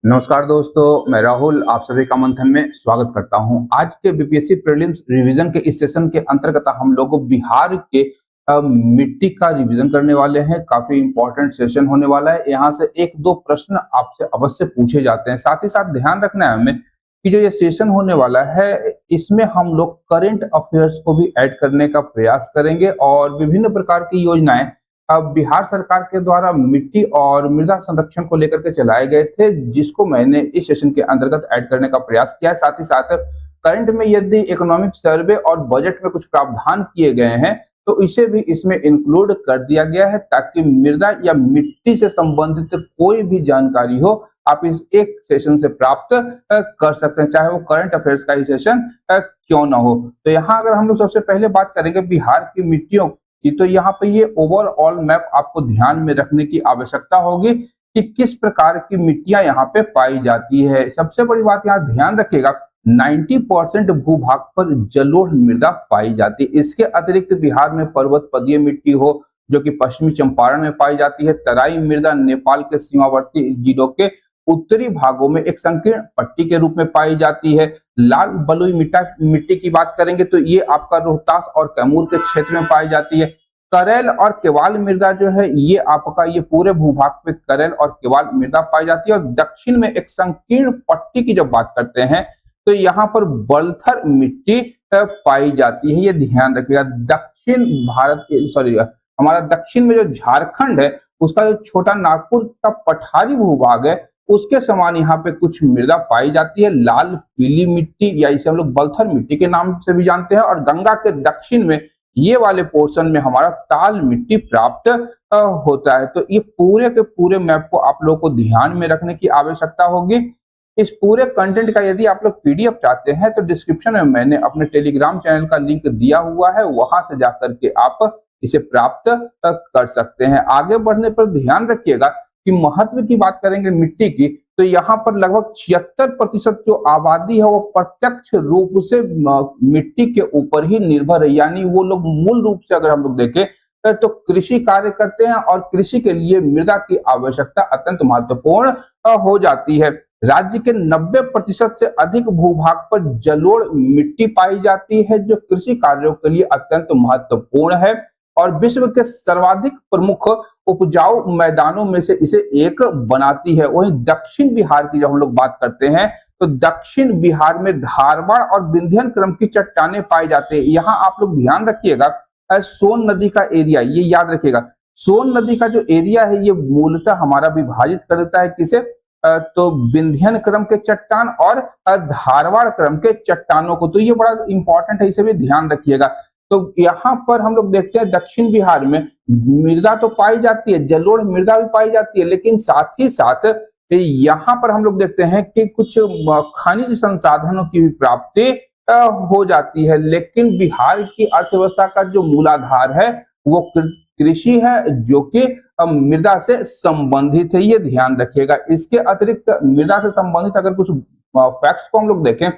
नमस्कार दोस्तों, मैं राहुल आप सभी का मंथन में स्वागत करता हूं। आज के बीपीएससी प्रीलिम्स रिवीजन के इस सेशन के अंतर्गत हम लोग बिहार के मिट्टी का रिवीजन करने वाले हैं। काफी इंपॉर्टेंट सेशन होने वाला है। यहाँ से एक दो प्रश्न आपसे अवश्य पूछे जाते हैं। साथ ही साथ ध्यान रखना है हमें कि जो ये सेशन होने वाला है इसमें हम लोग करंट अफेयर्स को भी ऐड करने का प्रयास करेंगे और विभिन्न प्रकार की योजनाएं अब बिहार सरकार के द्वारा मिट्टी और मृदा संरक्षण को लेकर के चलाए गए थे, जिसको मैंने इस सेशन के अंतर्गत ऐड करने का प्रयास किया है। साथ ही साथ करंट में यदि इकोनॉमिक सर्वे और बजट में कुछ प्रावधान किए गए हैं तो इसे भी इसमें इंक्लूड कर दिया गया है, ताकि मृदा या मिट्टी से संबंधित कोई भी जानकारी हो आप इस एक सेशन से प्राप्त कर सकते हैं, चाहे वो करंट अफेयर्स का ही सेशन क्यों ना हो। तो यहाँ अगर हम लोग सबसे पहले बात करेंगे बिहार की मिट्टियों की, तो यहाँ पे ये ओवरऑल मैप आपको ध्यान में रखने की आवश्यकता होगी कि किस प्रकार की मिट्टियां यहाँ पे पाई जाती है। सबसे बड़ी बात यहाँ ध्यान रखिएगा, 90% भूभाग पर जलोढ़ मृदा पाई जाती है। इसके अतिरिक्त बिहार में पर्वत पदीय मिट्टी हो जो कि पश्चिमी चंपारण में पाई जाती है, तराई मृदा नेपाल के सीमावर्ती जिलों के उत्तरी भागों में एक संकीर्ण पट्टी के रूप में पाई जाती है। लाल बलुई मिट्टी की बात करेंगे तो ये आपका रोहतास और कैमूर के क्षेत्र में पाई जाती है। करेल और केवाल मृदा जो है ये आपका ये पूरे भूभाग पे करेल और केवाल मृदा पाई जाती है। और दक्षिण में एक संकीर्ण पट्टी की जब बात करते हैं तो यहाँ पर बलथर मिट्टी पाई जाती है, ये ध्यान रखिएगा। दक्षिण भारत सॉरी हमारा दक्षिण में जो झारखंड है उसका जो छोटा नागपुर का पठारी भूभाग है उसके समान यहाँ पे कुछ मृदा पाई जाती है। लाल पीली मिट्टी या इसे हम लोग बलथर मिट्टी के नाम से भी जानते हैं। और गंगा के दक्षिण में ये वाले पोर्शन में हमारा ताल मिट्टी प्राप्त होता है। तो ये पूरे के पूरे मैप को आप लोग को ध्यान में रखने की आवश्यकता होगी। इस पूरे कंटेंट का यदि आप लोग पीडीएफ चाहते हैं तो डिस्क्रिप्शन में मैंने अपने टेलीग्राम चैनल का लिंक दिया हुआ है, वहां से जाकर के आप इसे प्राप्त कर सकते हैं। आगे बढ़ने पर ध्यान रखिएगा कि महत्व की बात करेंगे मिट्टी की, तो यहाँ पर लगभग 76% जो आबादी है वो प्रत्यक्ष रूप से मिट्टी के ऊपर ही निर्भर है। यानी वो लोग मूल रूप से अगर हम लोग देखें तो कृषि कार्य करते हैं और कृषि के लिए मृदा की आवश्यकता अत्यंत महत्वपूर्ण हो जाती है। राज्य के 90% से अधिक भूभाग पर जलोढ़ मिट्टी पाई जाती है जो कृषि कार्यों के लिए अत्यंत महत्वपूर्ण है और विश्व के सर्वाधिक प्रमुख उपजाऊ मैदानों में से इसे एक बनाती है। वहीं दक्षिण बिहार की जब हम लोग बात करते हैं तो दक्षिण बिहार में धारवाड़ और विंध्यन क्रम की चट्टानें पाई जाती है। यहाँ आप लोग ध्यान रखिएगा, सोन नदी का एरिया ये याद रखिएगा, सोन नदी का जो एरिया है ये मूलतः हमारा विभाजित कर देता है किसे, तो विंध्यन क्रम के चट्टान और धारवाड़ क्रम के चट्टानों को। तो ये बड़ा इंपॉर्टेंट है, इसे भी ध्यान रखिएगा। तो यहाँ पर हम लोग देखते हैं दक्षिण बिहार में मृदा तो पाई जाती है, जलोढ़ मृदा भी पाई जाती है, लेकिन साथ ही साथ यहाँ पर हम लोग देखते हैं कि कुछ खनिज संसाधनों की भी प्राप्ति हो जाती है। लेकिन बिहार की अर्थव्यवस्था का जो मूलाधार है वो कृषि है जो कि मृदा से संबंधित है, ये ध्यान रखिएगा। इसके अतिरिक्त मृदा से संबंधित अगर कुछ फैक्ट्स को हम लोग देखें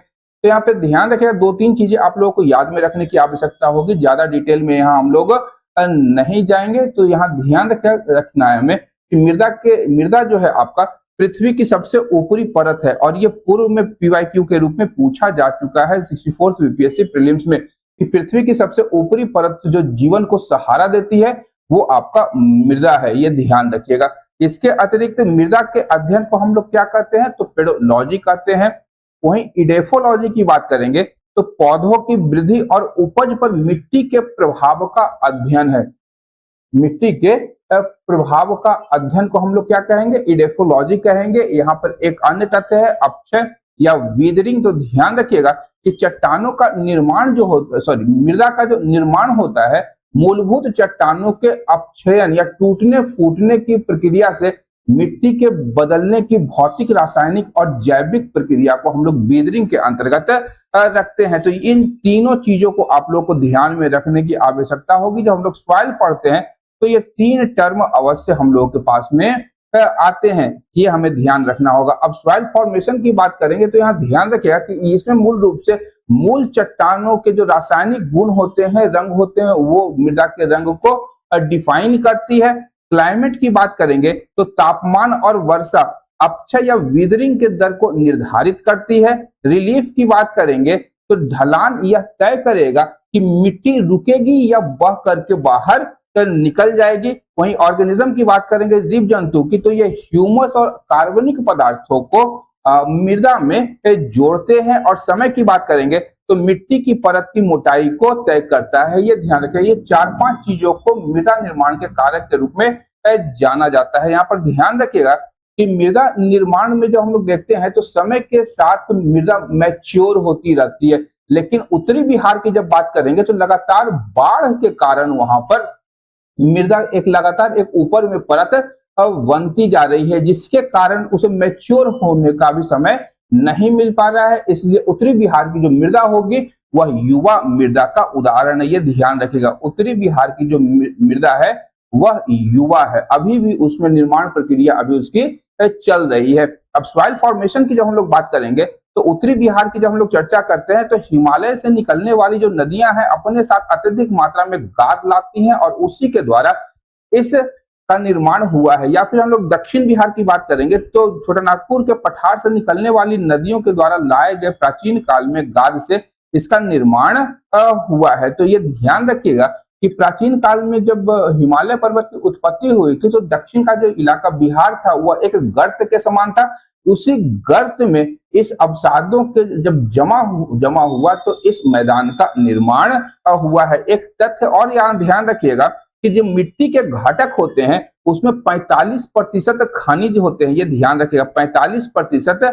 तो यहाँ पे ध्यान रखिएगा, दो तीन चीजें आप लोगों को याद में रखने की आवश्यकता होगी। ज्यादा डिटेल में यहाँ हम लोग नहीं जाएंगे। तो यहाँ ध्यान रखना है हमें कि मृदा जो है आपका पृथ्वी की सबसे ऊपरी परत है और ये पूर्व में पीवाईक्यू के रूप में पूछा जा चुका है 64th बीपीएससी प्रीलिम्स में कि पृथ्वी की सबसे ऊपरी परत जो जीवन को सहारा देती है वो आपका मृदा है, ये ध्यान रखिएगा। इसके अतिरिक्त मृदा के अध्ययन को हम लोग क्या कहते हैं तो पेडोलॉजी कहते हैं। वहीं इडेफोलॉजी की बात करेंगे तो पौधों की वृद्धि और उपज पर मिट्टी के प्रभाव का अध्ययन है। मिट्टी के प्रभाव का अध्ययन को हम लोग क्या कहेंगे, इडेफोलॉजी कहेंगे। यहाँ पर एक अन्य तथ्य है अपक्षय या वीदरिंग। तो ध्यान रखिएगा कि चट्टानों का निर्माण जो होता मृदा का जो निर्माण होता है मूलभूत चट्टानों के अपक्षयन या टूटने फूटने की प्रक्रिया से मिट्टी के बदलने की भौतिक, रासायनिक और जैविक प्रक्रिया को हम लोग वीदरिंग के अंतर्गत रखते हैं। तो इन तीनों चीजों को आप लोग को ध्यान में रखने की आवश्यकता होगी। जब हम लोग सॉइल पढ़ते हैं तो ये तीन टर्म अवश्य हम लोगों के पास में आते हैं, ये हमें ध्यान रखना होगा। अब सॉइल फॉर्मेशन की बात करेंगे तो यहाँ ध्यान रखिएगा कि इसमें मूल रूप से मूल चट्टानों के जो रासायनिक गुण होते हैं, रंग होते हैं, वो मृदा के रंग को डिफाइन करती है। क्लाइमेट की बात करेंगे तो तापमान और वर्षा अपक्षय या विदरिंग के दर को निर्धारित करती है। रिलीफ की बात करेंगे तो ढलान यह तय करेगा कि मिट्टी रुकेगी या बह करके बाहर निकल जाएगी। वहीं ऑर्गेनिज्म की बात करेंगे, जीव जंतु की, तो ये ह्यूमस और कार्बनिक पदार्थों को मृदा में जोड़ते हैं। और समय की बात करेंगे तो मिट्टी की परत की मोटाई को तय करता है। ये ध्यान रखें, ये 4-5 चीजों को मृदा निर्माण के कारक के रूप में जाना जाता है। यहाँ पर ध्यान रखिएगा कि मृदा निर्माण में जब हम लोग देखते हैं तो समय के साथ मृदा मैच्योर होती रहती है, लेकिन उत्तरी बिहार की जब बात करेंगे तो लगातार बाढ़ के कारण वहां पर मृदा एक लगातार एक ऊपर में परत बनती जा रही है, जिसके कारण उसे मैच्योर होने का भी समय नहीं मिल पा रहा है। इसलिए उत्तरी बिहार की जो मृदा होगी वह युवा मृदा का उदाहरण है। ये ध्यान रखिएगा, उत्तरी बिहार की जो मृदा है वह युवा है, अभी भी उसमें निर्माण प्रक्रिया अभी उसकी चल रही है। अब सॉइल फॉर्मेशन की जब हम लोग बात करेंगे तो उत्तरी बिहार की जब हम लोग चर्चा करते हैं तो हिमालय से निकलने वाली जो नदियां हैं अपने साथ अत्यधिक मात्रा में गाद लाती हैं और उसी के द्वारा इस का निर्माण हुआ है। या फिर हम लोग दक्षिण बिहार की बात करेंगे तो छोटानागपुर के पठार से निकलने वाली नदियों के द्वारा लाए गए प्राचीन काल में गाद से इसका निर्माण हुआ है। तो ये ध्यान रखिएगा कि प्राचीन काल में जब हिमालय पर्वत की उत्पत्ति हुई थी तो दक्षिण का जो इलाका बिहार था वह एक गर्त के समान था। उसी गर्त में इस अवसादों के जब जमा हुआ तो इस मैदान का निर्माण हुआ है। एक तथ्य और यहाँ ध्यान रखिएगा कि जो मिट्टी के घटक होते हैं उसमें 45% खनिज होते हैं। ये ध्यान रखिएगा, 45%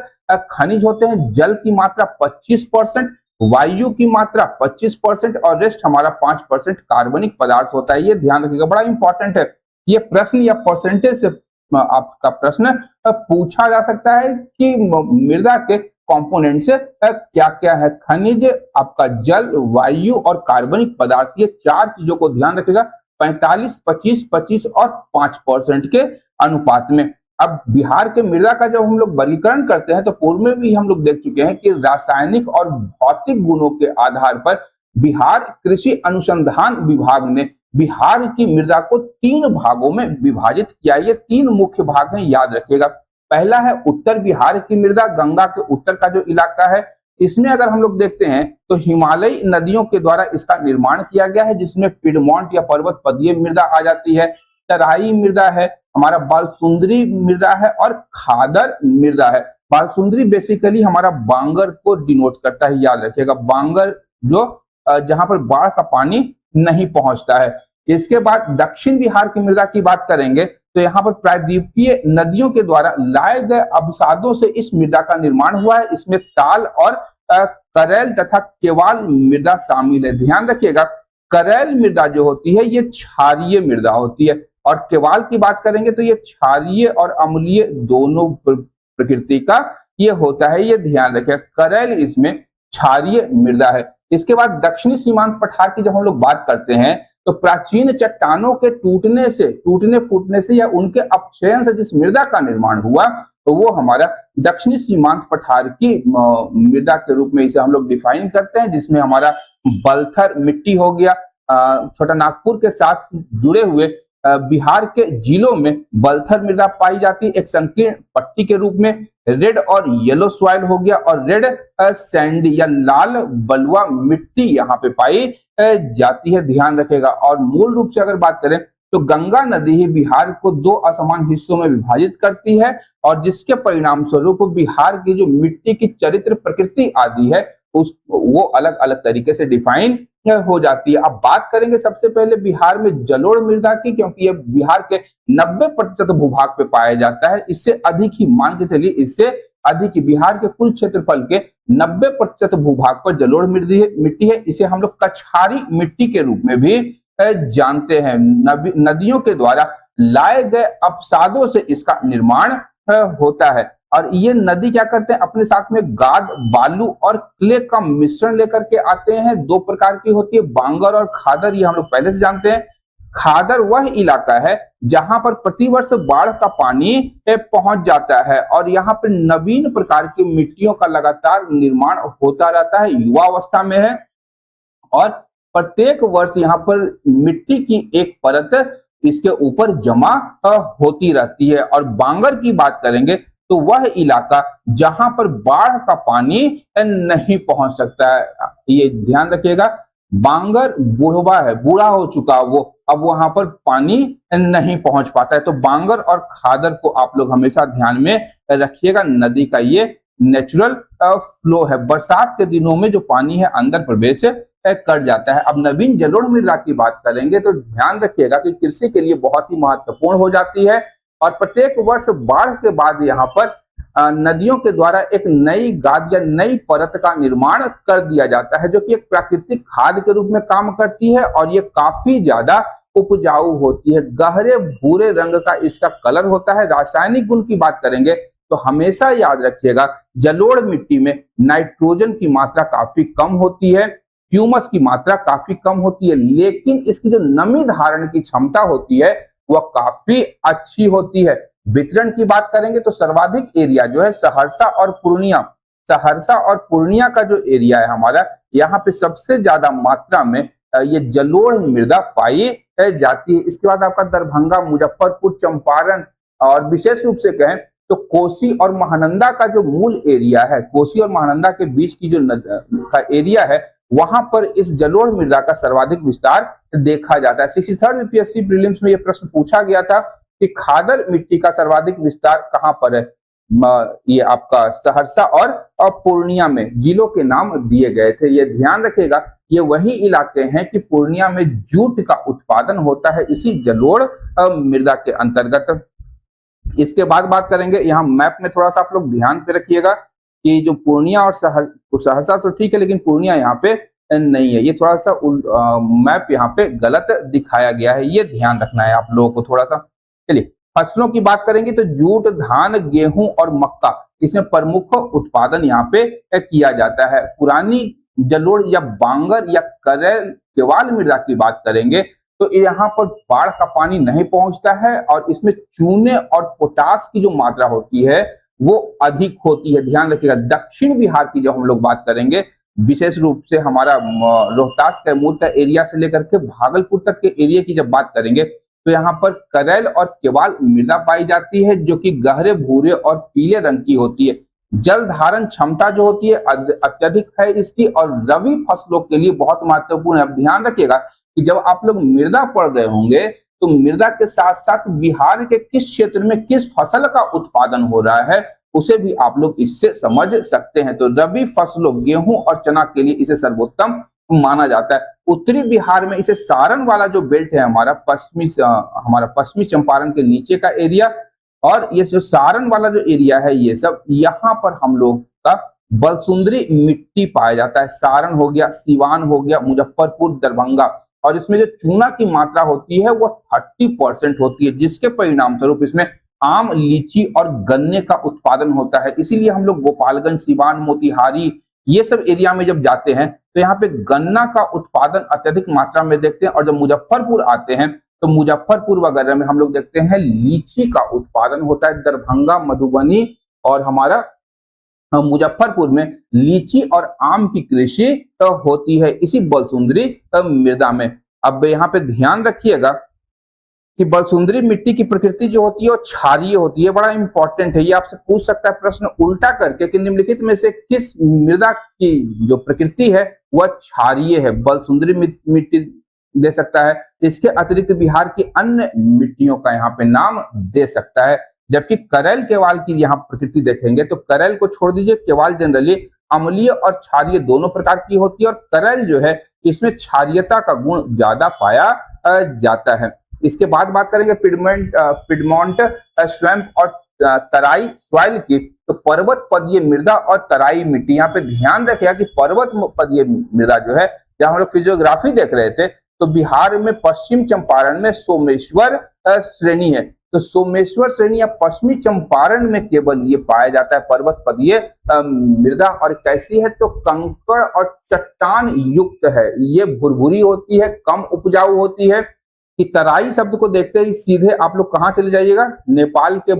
खनिज होते हैं। जल की मात्रा 25%, वायु की मात्रा 25% और रेस्ट हमारा 5% कार्बनिक पदार्थ होता है। ये ध्यान रखिएगा, बड़ा इंपॉर्टेंट है। ये प्रश्न या परसेंटेज से आपका प्रश्न पूछा जा सकता है कि मृदा के कंपोनेंट्स क्या क्या है। खनिज, आपका जल, वायु और कार्बनिक पदार्थ, ये 4 चीजों को ध्यान रखिएगा 45, 25, 25 और 5% के अनुपात में। अब बिहार के मृदा का जब हम लोग वर्गीकरण करते हैं तो पूर्व में भी हम लोग देख चुके हैं कि रासायनिक और भौतिक गुणों के आधार पर बिहार कृषि अनुसंधान विभाग ने बिहार की मृदा को 3 भागों में विभाजित किया। ये 3 मुख्य भाग हैं, याद रखिएगा। पहला है उत्तर बिहार की मृदा, गंगा के उत्तर का जो इलाका है। इसमें अगर हम लोग देखते हैं तो हिमालयी नदियों के द्वारा इसका निर्माण किया गया है, जिसमें पिडमॉन्ट या पर्वत पदीय मृदा आ जाती है, तराई मृदा है, हमारा बालसुंदरी मृदा है और खादर मृदा है। बालसुंदरी बेसिकली हमारा बांगर को डिनोट करता है, याद रखिएगा, बांगर जो जहां पर बाढ़ का पानी नहीं पहुंचता है। इसके बाद दक्षिण बिहार की मृदा की बात करेंगे तो यहाँ पर प्रायद्वीपीय नदियों के द्वारा लाए गए अवसादों से इस मृदा का निर्माण हुआ है। इसमें ताल और करेल तथा केवाल मृदा शामिल है। ध्यान रखिएगा, करेल मृदा जो होती है ये क्षारीय मृदा होती है और केवाल की बात करेंगे तो ये क्षारीय और अम्लीय दोनों प्रकृति का ये होता है। ये ध्यान रखिएगा, करेल इसमें क्षारीय मृदा है। इसके बाद दक्षिणी सीमांत पठार की जब हम लोग बात करते हैं तो प्राचीन चट्टानों के टूटने फूटने से या उनके अपक्षयन से जिस मृदा का निर्माण हुआ तो वो हमारा दक्षिणी सीमांत पठार की मृदा के रूप में इसे हम लोग डिफाइन करते हैं, जिसमें हमारा बलथर मिट्टी हो गया। छोटानागपुर के साथ जुड़े हुए बिहार के जिलों में बलथर मृदा पाई जाती है, एक संकीर्ण पट्टी के रूप में। रेड और येलो सॉइल हो गया और रेड सैंडी या लाल बलुआ मिट्टी यहाँ पे पाई जाती है, ध्यान रखेगा। और मूल रूप से अगर बात करें तो गंगा नदी ही बिहार को 2 असमान हिस्सों में विभाजित करती है और जिसके परिणाम स्वरूप बिहार की जो मिट्टी की चरित्र प्रकृति आदि है वो अलग अलग तरीके से डिफाइन हो जाती है। अब बात करेंगे सबसे पहले बिहार में जलोढ़ मृदा की, क्योंकि ये बिहार के 90% भूभाग पे पाया जाता है। इससे अधिक ही मान के चलिए, इससे अधिक बिहार के कुल क्षेत्रफल के 90% भूभाग पर जलोढ़ मिट्टी है। इसे हम लोग कछारी मिट्टी के रूप में भी जानते हैं। नदियों के द्वारा लाए गए अपसादों से इसका निर्माण होता है और ये नदी क्या करते हैं, अपने साथ में गाद, बालू और क्ले का मिश्रण लेकर के आते हैं। 2 प्रकार की होती है, बांगर और खादर, ये हम लोग पहले से जानते हैं। खादर वह इलाका है जहां पर प्रतिवर्ष बाढ़ का पानी पहुंच जाता है और यहाँ पर नवीन प्रकार की मिट्टियों का लगातार निर्माण होता रहता है, युवावस्था में है और प्रत्येक वर्ष यहाँ पर मिट्टी की एक परत इसके ऊपर जमा होती रहती है। और बांगर की बात करेंगे तो वह इलाका जहां पर बाढ़ का पानी नहीं पहुंच सकता है। ये ध्यान रखिएगा, बांगर बूढ़वा है, बूढ़ा हो चुका वो, अब वहां पर पानी नहीं पहुंच पाता है। तो बांगर और खादर को आप लोग हमेशा ध्यान में रखिएगा। नदी का ये नेचुरल फ्लो है। बरसात के दिनों में जो पानी है अंदर प्रवेश कर जाता है। अब नवीन जलोढ़ मृदा की बात करेंगे तो ध्यान रखिएगा कि कृषि के लिए बहुत ही महत्वपूर्ण हो जाती है और प्रत्येक वर्ष बाढ़ के बाद यहाँ पर नदियों के द्वारा एक नई गाद या नई परत का निर्माण कर दिया जाता है, जो कि एक प्राकृतिक खाद के रूप में काम करती है और ये काफी ज्यादा उपजाऊ होती है। गहरे भूरे रंग का इसका कलर होता है। रासायनिक गुण की बात करेंगे तो हमेशा याद रखिएगा, जलोढ़ मिट्टी में नाइट्रोजन की मात्रा काफी कम होती है, ह्यूमस की मात्रा काफी कम होती है, लेकिन इसकी जो नमी धारण की क्षमता होती है वह काफी अच्छी होती है। वितरण की बात करेंगे तो सर्वाधिक एरिया जो है सहरसा और पूर्णिया का जो एरिया है हमारा, यहाँ पे सबसे ज्यादा मात्रा में ये जलोढ़ मृदा पाई जाती है। इसके बाद आपका दरभंगा, मुजफ्फरपुर, चंपारण और विशेष रूप से कहें तो कोसी और महानंदा का जो मूल एरिया है, कोसी और महानंदा के बीच की जो का एरिया है, वहां पर इस जलोढ़ मृदा का सर्वाधिक विस्तार देखा जाता है। 63rd यूपीएससी प्रीलिम्स में यह प्रश्न पूछा गया था कि खादर मिट्टी का सर्वाधिक विस्तार कहां पर है। ये आपका सहरसा और पूर्णिया में जिलों के नाम दिए गए थे। ये ध्यान रखिएगा, ये वही इलाके हैं कि पूर्णिया में जूट का उत्पादन होता है इसी जलोढ़ मृदा के अंतर्गत। इसके बाद बात करेंगे, यहाँ मैप में थोड़ा सा आप लोग ध्यान पे रखिएगा कि जो पूर्णिया और सहरसा तो ठीक है, लेकिन पूर्णिया यहाँ पे नहीं है। ये थोड़ा सा मैप यहाँ पे गलत दिखाया गया है, ये ध्यान रखना है आप लोगों को थोड़ा सा। चलिए फसलों की बात करेंगे तो जूट, धान, गेहूं और मक्का, इसमें प्रमुख उत्पादन यहाँ पे किया जाता है। पुरानी जलोढ़ या बांगर या करेल केवाल मृदा की बात करेंगे तो यहाँ पर बाढ़ का पानी नहीं पहुंचता है और इसमें चूने और पोटास की जो मात्रा होती है वो अधिक होती है। ध्यान रखिएगा, दक्षिण बिहार की जब हम लोग बात करेंगे, विशेष रूप से हमारा रोहतास कैमूर का एरिया से लेकर के भागलपुर तक के एरिया की जब बात करेंगे तो यहाँ पर करेल और केवाल मृदा पाई जाती है, जो कि गहरे भूरे और पीले रंग की होती है। जल धारण क्षमता जो होती है अत्यधिक है इसकी और रबी फसलों के लिए बहुत महत्वपूर्ण है। अब ध्यान रखिएगा कि जब आप लोग मृदा पढ़ रहे होंगे तो मृदा के साथ साथ बिहार के किस क्षेत्र में किस फसल का उत्पादन हो रहा है उसे भी आप लोग इससे समझ सकते हैं। तो रबी फसलों गेहूं और चना के लिए इसे सर्वोत्तम माना जाता है। उत्तरी बिहार में इसे सारण वाला जो बेल्ट है हमारा पश्चिमी चंपारण के नीचे का एरिया, और ये जो सारण वाला जो एरिया है ये सब, यहाँ पर हम लोग का बलसुंदरी मिट्टी पाया जाता है। सारण हो गया, सिवान हो गया, मुजफ्फरपुर, दरभंगा, और इसमें जो चूना की मात्रा होती है वो 30% होती है, जिसके परिणाम स्वरूप इसमें आम, लीची और गन्ने का उत्पादन होता है। इसीलिए हम लोग गोपालगंज, सिवान, मोतिहारी ये सब एरिया में जब जाते हैं तो यहाँ पे गन्ना का उत्पादन अत्यधिक मात्रा में देखते हैं, और जब मुजफ्फरपुर आते हैं तो मुजफ्फरपुर वगैरह में हम लोग देखते हैं लीची का उत्पादन होता है। दरभंगा, मधुबनी और हमारा मुजफ्फरपुर में लीची और आम की कृषि होती है इसी बलसुंदरी मृदा में। अब यहाँ पे ध्यान रखिएगा कि बलसुंदरी मिट्टी की प्रकृति जो होती है वो क्षारीय होती है। बड़ा इंपॉर्टेंट है, ये आपसे पूछ सकता है प्रश्न उल्टा करके कि निम्नलिखित में से किस मृदा की जो प्रकृति है वह क्षारीय है। बलसुंदरी मिट्टी दे सकता है, इसके अतिरिक्त बिहार की अन्य मिट्टियों का यहाँ पे नाम दे सकता है। जबकि करेल केवाल की यहाँ प्रकृति देखेंगे तो करेल को छोड़ दीजिए, केवाल जनरली अम्लीय और क्षारीय दोनों प्रकार की होती है, और करेल जो है इसमें क्षारीयता का गुण ज्यादा पाया जाता है। इसके बाद बात करेंगे पिडमोंट स्वैम्प और तराई सॉइल की, तो पर्वत पदीय मृदा और तराई मिट्टी। यहाँ पे ध्यान रखिएगा कि पर्वत पदीय मृदा जो है, जहाँ हम लोग फिजियोग्राफी देख रहे थे तो बिहार में पश्चिम चंपारण में सोमेश्वर श्रेणी है, तो सोमेश्वर श्रेणी या पश्चिमी चंपारण में केवल ये पाया जाता है पर्वत पदीय मृदा। और कैसी है तो कंकड़ और चट्टान युक्त है, ये भुरभुरी होती है, कम उपजाऊ होती है। कि तराई शब्द को देखते ही सीधे आप लोग कहाँ चले जाइएगा, नेपाल के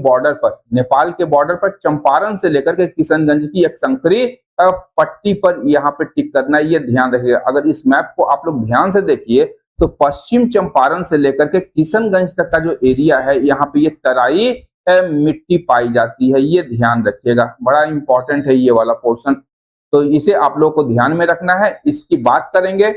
बॉर्डर पर चंपारण से लेकर के किशनगंज की एक संकरी पट्टी पर यहाँ पे टिक करना, ये ध्यान रखिएगा। अगर इस मैप को आप लोग ध्यान से देखिए तो पश्चिम चंपारण से लेकर के किशनगंज तक का जो एरिया है यहाँ पे ये तराई मिट्टी पाई जाती है, ये ध्यान रखिएगा, बड़ा इंपॉर्टेंट है ये वाला पोर्शन। तो इसे आप लोग को ध्यान में रखना है। इसकी बात करेंगे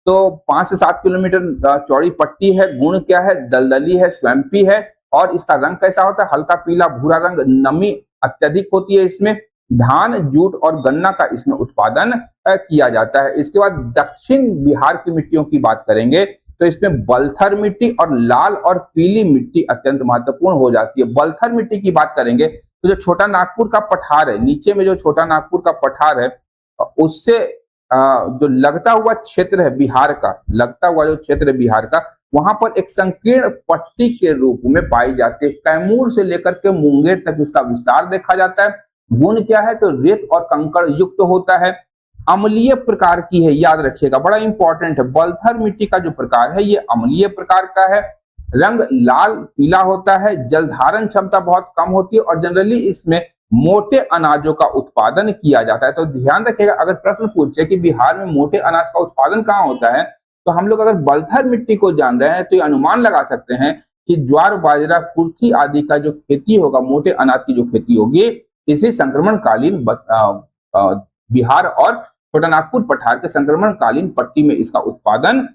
तो 5 से 7 किलोमीटर चौड़ी पट्टी है। गुण क्या है? दलदली है, स्वैम्पी है, और इसका रंग कैसा होता है? हल्का पीला भूरा रंग। नमी अत्यधिक होती है इसमें। धान, जूट और गन्ना का इसमें उत्पादन किया जाता है। इसके बाद दक्षिण बिहार की मिट्टियों की बात करेंगे तो इसमें बलथर मिट्टी और लाल और पीली मिट्टी अत्यंत महत्वपूर्ण हो जाती है। बलथर मिट्टी की बात करेंगे तो जो छोटा नागपुर का पठार है, नीचे में जो छोटा नागपुर का पठार है, उससे जो लगता हुआ क्षेत्र है बिहार का, लगता हुआ जो क्षेत्र है बिहार का, वहां पर एक संकीर्ण पट्टी के रूप में पाई जाती है। कैमूर से लेकर के मुंगेर तक इसका विस्तार देखा जाता है। गुण क्या है? तो रेत और कंकड़ युक्त होता है। अम्लीय प्रकार की है, याद रखिएगा, बड़ा इंपॉर्टेंट है। बलथर मिट्टी का जो प्रकार है ये अम्लीय प्रकार का है। रंग लाल पीला होता है। जल धारण क्षमता बहुत कम होती है और जनरली इसमें मोटे अनाजों का उत्पादन किया जाता है। तो ध्यान रखिएगा, अगर प्रश्न पूछे कि बिहार में मोटे अनाज का उत्पादन कहाँ होता है, तो हम लोग अगर बलथर मिट्टी को जान रहे हैं तो ये अनुमान लगा सकते हैं कि ज्वार, बाजरा, कुर्थी आदि का जो खेती होगा, मोटे अनाज की जो खेती होगी, इसी संक्रमणकालीन बिहार और छोटा नागपुर पठार के संक्रमणकालीन पट्टी में इसका उत्पादन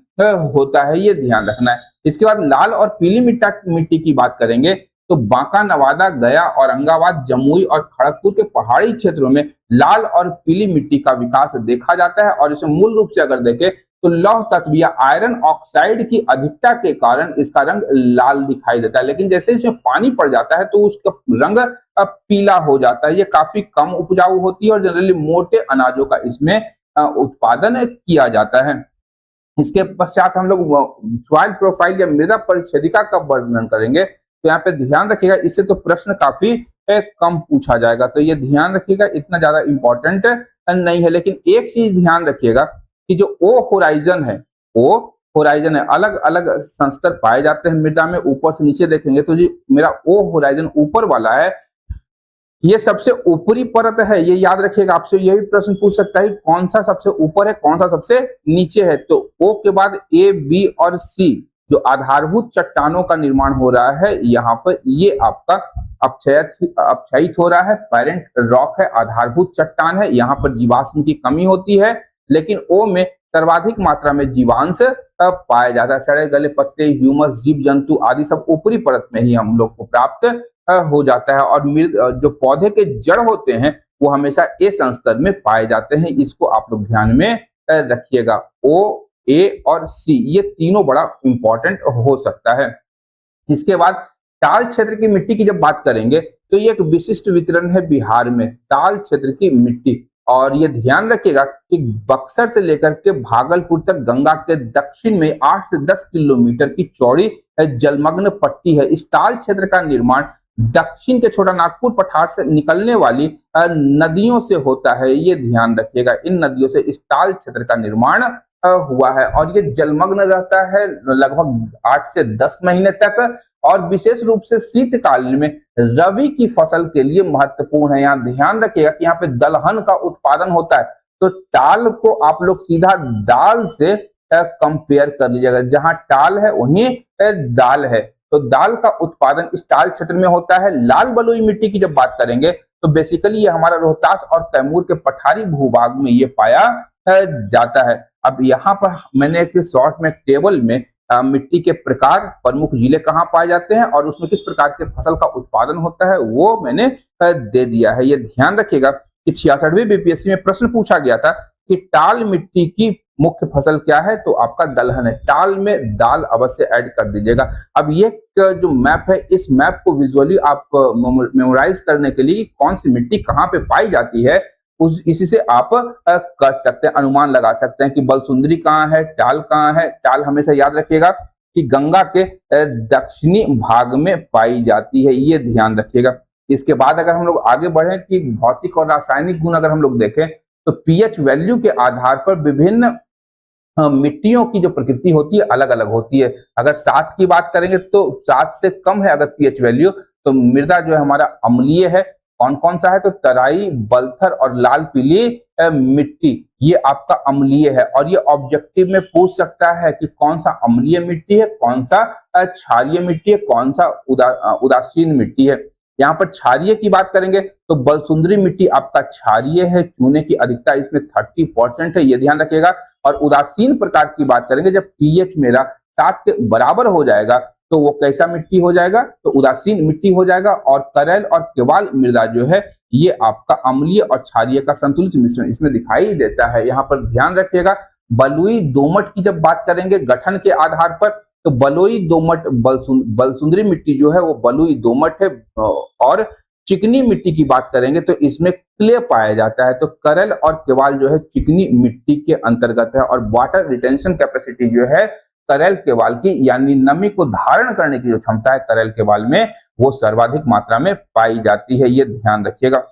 होता है, ये ध्यान रखना है। इसके बाद लाल और पीली मिट्टी की बात करेंगे तो बांका, नवादा, गया, औरंगाबाद, जमुई और खड़गपुर के पहाड़ी क्षेत्रों में लाल और पीली मिट्टी का विकास देखा जाता है। और इसे मूल रूप से अगर देखें तो लौह तत्व या आयरन ऑक्साइड की अधिकता के कारण इसका रंग लाल दिखाई देता है, लेकिन जैसे इसमें पानी पड़ जाता है तो उसका रंग पीला हो जाता है। ये काफी कम उपजाऊ होती है और जनरली मोटे अनाजों का इसमें उत्पादन किया जाता है। इसके पश्चात हम लोग सॉइल प्रोफाइल या मृदा परिच्छेदिका का वर्णन करेंगे। तो यहाँ पे ध्यान रखिएगा, इससे तो प्रश्न काफी कम पूछा जाएगा, तो ये ध्यान रखिएगा, इतना ज्यादा इंपॉर्टेंट नहीं है। लेकिन एक चीज ध्यान रखिएगा कि जो ओ होराइजन है, ओ होराइजन है, अलग अलग संस्तर पाए जाते हैं मृदा में। ऊपर से नीचे देखेंगे तो जी मेरा ओ होराइजन ऊपर वाला है, ये सबसे ऊपरी परत है, ये याद रखिएगा। आपसे यह भी प्रश्न पूछ सकता है कौन सा सबसे ऊपर है, कौन सा सबसे नीचे है। तो ओ के बाद ए, बी और सी जो आधारभूत चट्टानों का निर्माण हो रहा है, यहाँ पर ये आपका अपक्षयित हो रहा है। पेरेंट रॉक है, आधारभूत चट्टान है, यहाँ पर जीवाश्म की कमी होती है। लेकिन ओ में सर्वाधिक मात्रा में जीवांश पाया जाता है। सड़े गले पत्ते, ह्यूमस, जीव जंतु आदि सब ऊपरी परत में ही हम लोग को प्राप्त हो जाता है। और जो पौधे के जड़ होते हैं वो हमेशा ए संस्तर में पाए जाते हैं। इसको आप लोग ध्यान में रखिएगा। ओ, ए और सी ये तीनों बड़ा इंपॉर्टेंट हो सकता है। इसके बाद टाल क्षेत्र की मिट्टी की जब बात करेंगे तो ये एक विशिष्ट वितरण है बिहार में, टाल क्षेत्र की मिट्टी। और ये ध्यान रखिएगा कि बक्सर से लेकर के भागलपुर तक गंगा के दक्षिण में 8 से 10 किलोमीटर की चौड़ी जलमग्न पट्टी है। इस टाल क्षेत्र का निर्माण दक्षिण के छोटा नागपुर पठार से निकलने वाली नदियों से होता है, ये ध्यान रखिएगा। इन नदियों से इस टाल क्षेत्र का निर्माण हुआ है और ये जलमग्न रहता है लगभग 8 से 10 महीने तक। और विशेष रूप से शीतकाल में रबी की फसल के लिए महत्वपूर्ण है। यहाँ ध्यान रखिएगा कि यहाँ पे दलहन का उत्पादन होता है। तो टाल को आप लोग सीधा दाल से कंपेयर कर लीजिएगा, जहां टाल है वहीं दाल है। तो दाल का उत्पादन इस टाल क्षेत्र में होता है। लाल बलुई मिट्टी की जब बात करेंगे तो बेसिकली ये हमारा रोहतास और कैमूर के पठारी भूभाग में ये पाया जाता है। अब यहाँ पर मैंने एक शॉर्ट में टेबल में मिट्टी के प्रकार, प्रमुख जिले कहाँ पाए जाते हैं और उसमें किस प्रकार के फसल का उत्पादन होता है वो मैंने दे दिया है। ये ध्यान रखिएगा कि 66वीं बीपीएससी में प्रश्न पूछा गया था कि टाल मिट्टी की मुख्य फसल क्या है, तो आपका दलहन है। टाल में दाल अवश्य ऐड कर दीजिएगा। अब ये जो मैप है, इस मैप को विजुअली आप मेमोराइज करने के लिए कौन सी मिट्टी कहाँ पे पाई जाती है इसी से आप कर सकते हैं, अनुमान लगा सकते हैं कि बलसुंदरी कहाँ है, टाल कहाँ है। टाल हमेशा याद रखिएगा कि गंगा के दक्षिणी भाग में पाई जाती है, ये ध्यान रखिएगा। इसके बाद अगर हम लोग आगे बढ़े कि भौतिक और रासायनिक गुण अगर हम लोग देखें तो पीएच वैल्यू के आधार पर विभिन्न मिट्टियों की जो प्रकृति होती है अलग अलग होती है। अगर 7 की बात करेंगे तो 7 से कम है अगर पीएच वैल्यू, तो मृदा जो है हमारा अम्लीय है। कौन कौन सा है, तो तराई, बलथर और लाल पीली मिट्टी ये आपका अम्लीय है। और ये ऑब्जेक्टिव में पूछ सकता है कि कौन सा अम्लीय मिट्टी है, कौन सा क्षारीय मिट्टी है, कौन सा उदासीन मिट्टी है। यहाँ पर क्षारीय की बात करेंगे तो बलसुंदरी मिट्टी आपका क्षारीय है, चूने की अधिकता इसमें 30% है, ये ध्यान रखिएगा। और उदासीन प्रकार की बात करेंगे, जब पीएच मेरा 7 के बराबर हो जाएगा तो वो कैसा मिट्टी हो जाएगा, तो उदासीन मिट्टी हो जाएगा। और करेल और केवाल मृदा जो है ये आपका अम्लीय और क्षारीय का संतुलित मिश्रण इसमें दिखाई देता है। यहाँ पर ध्यान रखिएगा। बलुई दोमट की जब बात करेंगे गठन के आधार पर, तो बलुई दोमट बलसुंदरी मिट्टी जो है वो बलुई दोमट है। और चिकनी मिट्टी की बात करेंगे तो इसमें क्ले पाया जाता है। तो करल और केवाल जो है चिकनी मिट्टी के अंतर्गत है। और वाटर रिटेंशन कैपेसिटी जो है करल केवाल की, यानी नमी को धारण करने की जो क्षमता है करल केवाल में, वो सर्वाधिक मात्रा में पाई जाती है, ये ध्यान रखिएगा।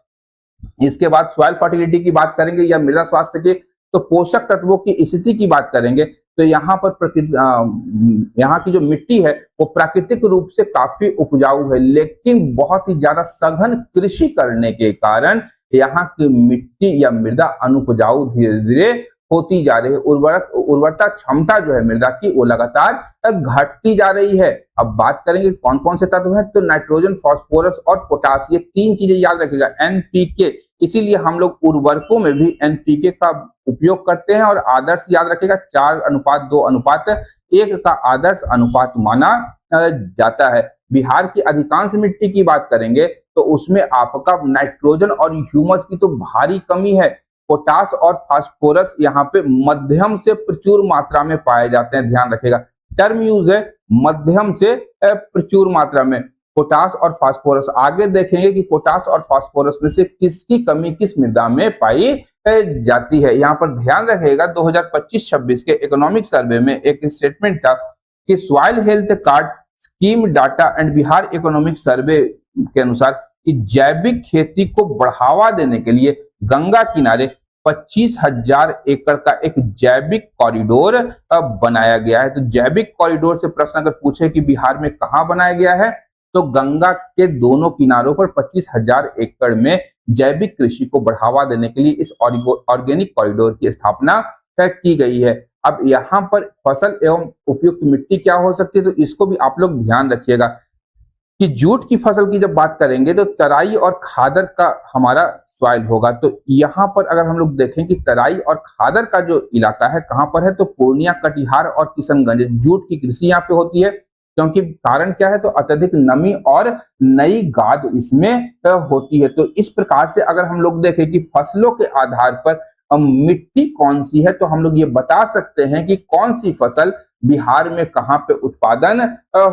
इसके बाद सॉइल फर्टिलिटी की बात करेंगे या मृदा स्वास्थ्य की, तो पोषक तत्वों की स्थिति की बात करेंगे तो यहाँ पर यहाँ की जो मिट्टी है वो प्राकृतिक रूप से काफी उपजाऊ है, लेकिन बहुत ही ज्यादा सघन कृषि करने के कारण यहाँ की मिट्टी या मृदा अनुपजाऊ धीरे धीरे होती जा रही है। उर्वरता क्षमता जो है मृदा की वो लगातार घटती जा रही है। अब बात करेंगे कौन कौन से तत्व हैं, तो नाइट्रोजन, फास्फोरस और पोटास, ये 3 चीजें याद रखिएगा। एनपीके, इसीलिए हम लोग उर्वरकों में भी एनपीके का उपयोग करते हैं। और आदर्श याद रखिएगा 4:2:1 का आदर्श अनुपात माना जाता है। बिहार की अधिकांश मिट्टी की बात करेंगे तो उसमें आपका नाइट्रोजन और ह्यूमस की तो भारी कमी है। पोटास और फास्फोरस यहाँ पे मध्यम से प्रचुर मात्रा में पाए जाते हैं, ध्यान रखिएगा। टर्म यूज है मध्यम से प्रचुर मात्रा में पोटास और फास्फोरस। आगे देखेंगे कि पोटास और फास्फोरस में से किसकी कमी किस मृदा में पाई जाती है। यहाँ पर ध्यान रखिएगा 2025-26 के इकोनॉमिक सर्वे में एक स्टेटमेंट था कि soil health card scheme data and Bihar economic survey के अनुसार कि जैविक खेती को बढ़ावा देने के लिए गंगा किनारे 25,000 एकड़ का एक जैविक कॉरिडोर बनाया गया है। तो जैविक कॉरिडोर से प्रश्न अगर पूछे कि बिहार में कहाँ बनाया गया है, तो गंगा के दोनों किनारों पर 25,000 एकड़ में जैविक कृषि को बढ़ावा देने के लिए इस ऑर्गेनिक कॉरिडोर की स्थापना की गई है। अब यहाँ पर फसल एवं उपयुक्त मिट्टी क्या हो सकती है, तो इसको भी आप लोग ध्यान रखिएगा कि जूट की फसल की जब बात करेंगे तो तराई और खादर का हमारा सॉइल होगा। तो यहाँ पर अगर हम लोग देखें कि तराई और खादर का जो इलाका है कहाँ पर है, तो पूर्णिया, कटिहार और किशनगंज। जूट की कृषि यहाँ पे होती है, क्योंकि कारण क्या है, तो अत्यधिक नमी और नई गाद इसमें होती है। तो इस प्रकार से अगर हम लोग देखें कि फसलों के आधार पर मिट्टी कौन सी है, तो हम लोग ये बता सकते हैं कि कौन सी फसल बिहार में कहाँ पे उत्पादन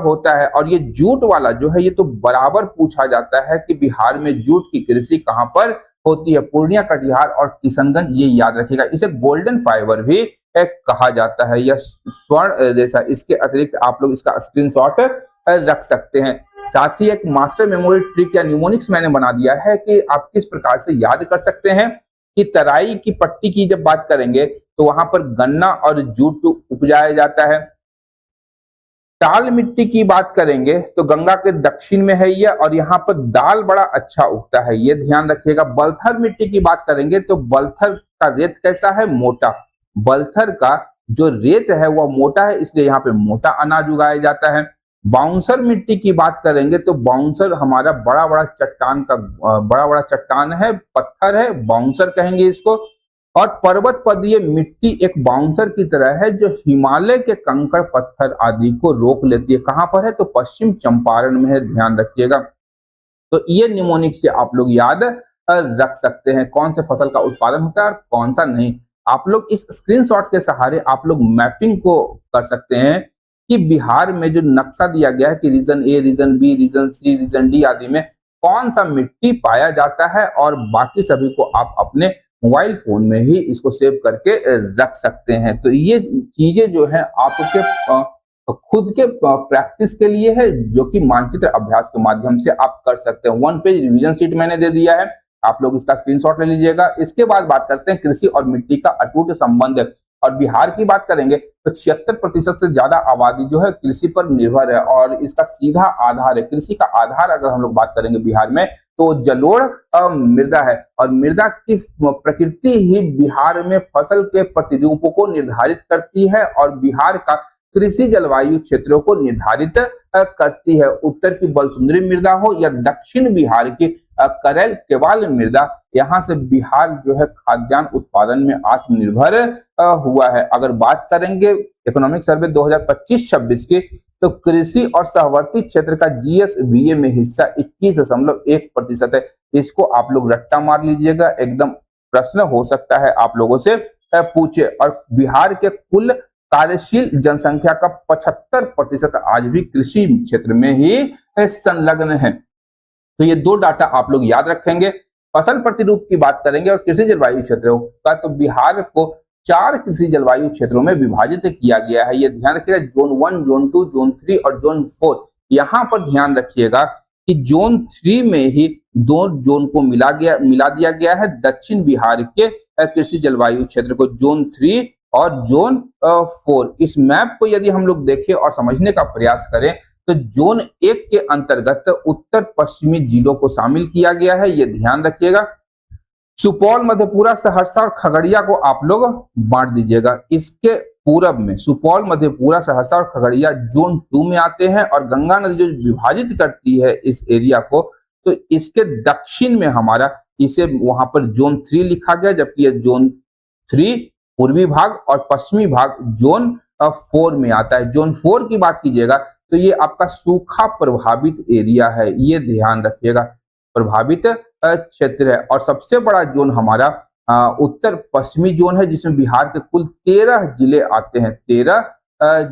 होता है। और ये जूट वाला जो है ये तो बराबर पूछा जाता है कि बिहार में जूट की कृषि कहाँ पर होती है, पूर्णिया, कटिहार और किशनगंज, ये याद रखिएगा। इसे गोल्डन फाइबर भी कहा जाता है या स्वर्ण रेशा। इसके अतिरिक्त आप लोग इसका स्क्रीनशॉट रख सकते हैं। साथ ही एक मास्टर मेमोरी ट्रिक या न्यूमोनिक्स मैंने बना दिया है कि आप किस प्रकार से याद कर सकते हैं कि तराई की पट्टी की जब बात करेंगे तो वहां पर गन्ना और जूट उपजाया जाता है। टाल मिट्टी की बात करेंगे तो गंगा के दक्षिण में है ये, और यहाँ पर दाल बड़ा अच्छा उगता है, ये ध्यान रखिएगा। बलथर मिट्टी की बात करेंगे तो बलथर का रेत कैसा है, मोटा। बलथर का जो रेत है वह मोटा है, इसलिए यहाँ पे मोटा अनाज उगाया जाता है। बाउंसर मिट्टी की बात करेंगे तो बाउंसर हमारा बड़ा बड़ा चट्टान है, पत्थर है, बाउंसर कहेंगे इसको। और पर्वत पदीय मिट्टी एक बाउंसर की तरह है जो हिमालय के कंकड़ पत्थर आदि को रोक लेती है। कहां पर है, तो पश्चिम चंपारण में है, ध्यान रखिएगा। तो ये निमोनिक से आप लोग याद रख सकते हैं कौन से फसल का उत्पादन होता है और कौन सा नहीं। आप लोग इस स्क्रीनशॉट के सहारे आप लोग मैपिंग को कर सकते हैं कि बिहार में जो नक्शा दिया गया है कि रीजन ए, रीजन बी, रीजन सी, रीजन डी आदि में कौन सा मिट्टी पाया जाता है, और बाकी सभी को आप अपने मोबाइल फोन में ही इसको सेव करके रख सकते हैं। तो ये चीजें जो है आपके खुद के प्रैक्टिस के लिए है, जो कि मानचित्र अभ्यास के माध्यम से आप कर सकते हैं। 1 पेज रिवीजन शीट मैंने दे दिया है, आप लोग इसका स्क्रीनशॉट ले लीजिएगा। इसके बाद बात करते हैं कृषि और मिट्टी का अटूट संबंध। और बिहार की बात करेंगे तो 76% से ज्यादा आबादी जो है कृषि पर निर्भर है, और इसका सीधा आधार है, कृषि का आधार अगर हम लोग बात करेंगे बिहार में तो जलोढ़ मृदा है। और मृदा की प्रकृति ही बिहार में फसल के प्रतिरूपों को निर्धारित करती है। और बिहार का कृषि जलवायु क्षेत्रों को निर्धारित करती है। उत्तर की बलसुंदरी मृदा हो या दक्षिण बिहार की करेल केवाल मृदा, यहाँ से बिहार जो है खाद्यान्न उत्पादन में आत्मनिर्भर हुआ है। अगर बात करेंगे इकोनॉमिक सर्वे 2025-26 की, तो कृषि और सहवर्ती क्षेत्र का जीएसवीए में हिस्सा 21.1% है। इसको आप लोग रट्टा मार लीजिएगा, एकदम प्रश्न हो सकता है आप लोगों से पूछे। और बिहार के कुल कार्यशील जनसंख्या का 75% आज भी कृषि क्षेत्र में ही संलग्न है। तो ये दो डाटा आप लोग याद रखेंगे। फसल प्रतिरूप की बात करेंगे और कृषि जलवायु क्षेत्रों का, तो बिहार को 4 कृषि जलवायु क्षेत्रों में विभाजित किया गया है। ये ध्यान रखिएगा, जोन 1, जोन 2, जोन 3 और जोन 4। यहाँ पर ध्यान रखिएगा कि जोन 3 में ही 2 जोन को मिला दिया गया है। दक्षिण बिहार के कृषि जलवायु क्षेत्र को जोन 3 और जोन 4। इस मैप को यदि हम लोग देखें और समझने का प्रयास करें, तो जोन 1 के अंतर्गत उत्तर पश्चिमी जिलों को शामिल किया गया है, ये ध्यान रखिएगा। सुपौल, मधेपुरा, सहरसा और खगड़िया को आप लोग बांट दीजिएगा। इसके पूरब में सुपौल, मधेपुरा, सहरसा और खगड़िया जोन 2 में आते हैं, और गंगा नदी जो विभाजित करती है इस एरिया को, तो इसके दक्षिण में हमारा इसे वहां पर जोन 3 लिखा गया, जबकि यह जोन 3 पूर्वी भाग और पश्चिमी भाग जोन 4 में आता है। जोन 4 की बात कीजिएगा तो ये आपका सूखा प्रभावित एरिया है, ये ध्यान रखिएगा, प्रभावित क्षेत्र है। और सबसे बड़ा जोन हमारा उत्तर पश्चिमी जोन है, जिसमें बिहार के कुल 13 जिले आते हैं। 13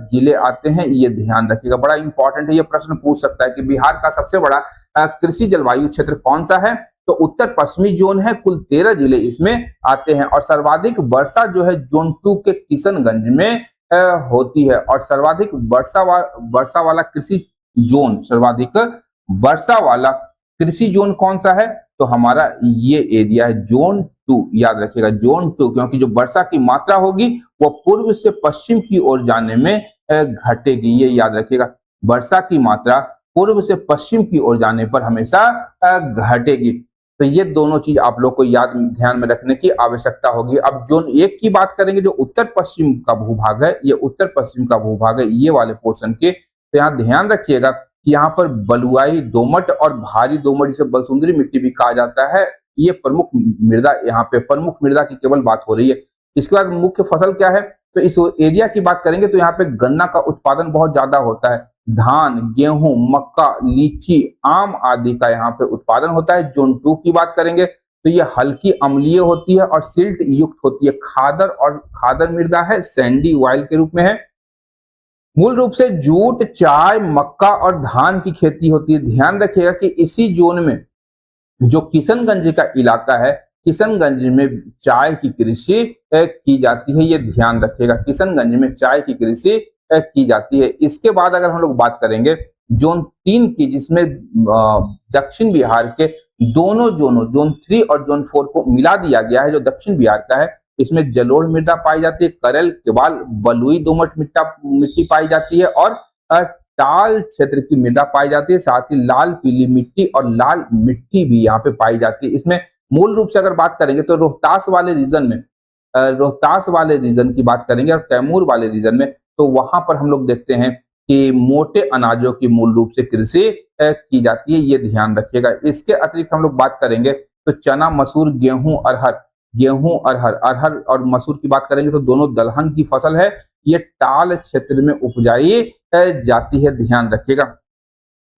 जिले आते हैं, ये ध्यान रखिएगा, बड़ा इंपॉर्टेंट है। ये प्रश्न पूछ सकता है कि बिहार का सबसे बड़ा कृषि जलवायु क्षेत्र कौन सा है, तो उत्तर पश्चिमी जोन है, कुल 13 जिले इसमें आते हैं। और सर्वाधिक वर्षा जो है जोन 2 के किशनगंज में होती है। और सर्वाधिक वर्षा वाला कृषि जोन, सर्वाधिक वर्षा वाला कृषि जोन कौन सा है, तो हमारा ये एरिया है जोन 2, याद रखिएगा जोन 2, क्योंकि जो वर्षा की मात्रा होगी वो पूर्व से पश्चिम की ओर जाने में घटेगी, ये याद रखिएगा। वर्षा की मात्रा पूर्व से पश्चिम की ओर जाने पर हमेशा घटेगी। तो ये दोनों चीज आप लोग को ध्यान में रखने की आवश्यकता होगी। अब जोन 1 की बात करेंगे, जो उत्तर पश्चिम का भूभाग है, ये उत्तर पश्चिम का भूभाग है, ये वाले पोर्शन के। तो यहाँ ध्यान रखिएगा कि यहाँ पर बलुआई, दोमट और भारी दोमट, जिसे बलसुंदरी मिट्टी भी कहा जाता है, ये प्रमुख मृदा, यहाँ पे प्रमुख मृदा की केवल बात हो रही है। इसके बाद मुख्य फसल क्या है, तो इस एरिया की बात करेंगे तो यहाँ पे गन्ना का उत्पादन बहुत ज्यादा होता है। धान, गेहूं, मक्का, लीची, आम आदि का यहाँ पे उत्पादन होता है। जोन 2 की बात करेंगे तो ये हल्की अम्लीय होती है और सिल्ट युक्त होती है। खादर मृदा है, सैंडी ऑयल के रूप में है। मूल रूप से जूट, चाय, मक्का और धान की खेती होती है। ध्यान रखिएगा कि इसी जोन में जो किशनगंज का इलाका है, किशनगंज में चाय की कृषि की जाती है, ये ध्यान रखिएगा, किशनगंज में चाय की कृषि की जाती है। इसके बाद अगर हम लोग बात करेंगे जोन 3 की, जिसमें दक्षिण बिहार के दोनों जोनों, जोन 3 और जोन 4 को मिला दिया गया है, जो दक्षिण बिहार का है, इसमें जलोढ़ मृदा पाई जाती है, करेल, केवाल, बलुई दोमट मिट्टी पाई जाती है, और टाल क्षेत्र की मृदा पाई जाती है। साथ ही लाल पीली मिट्टी और लाल मिट्टी भी यहाँ पे पाई जाती है। इसमें मूल रूप से अगर बात करेंगे तो रोहतास वाले रीजन की बात करेंगे और कैमूर वाले रीजन में, तो वहां पर हम लोग देखते हैं कि मोटे अनाजों की मूल रूप से कृषि की जाती है, ये ध्यान रखिएगा। इसके अतिरिक्त हम लोग बात करेंगे तो चना, मसूर, गेहूं, अरहर और मसूर की बात करेंगे तो दोनों दलहन की फसल है। ये टाल क्षेत्र में उपजाई जाती है, ध्यान रखिएगा।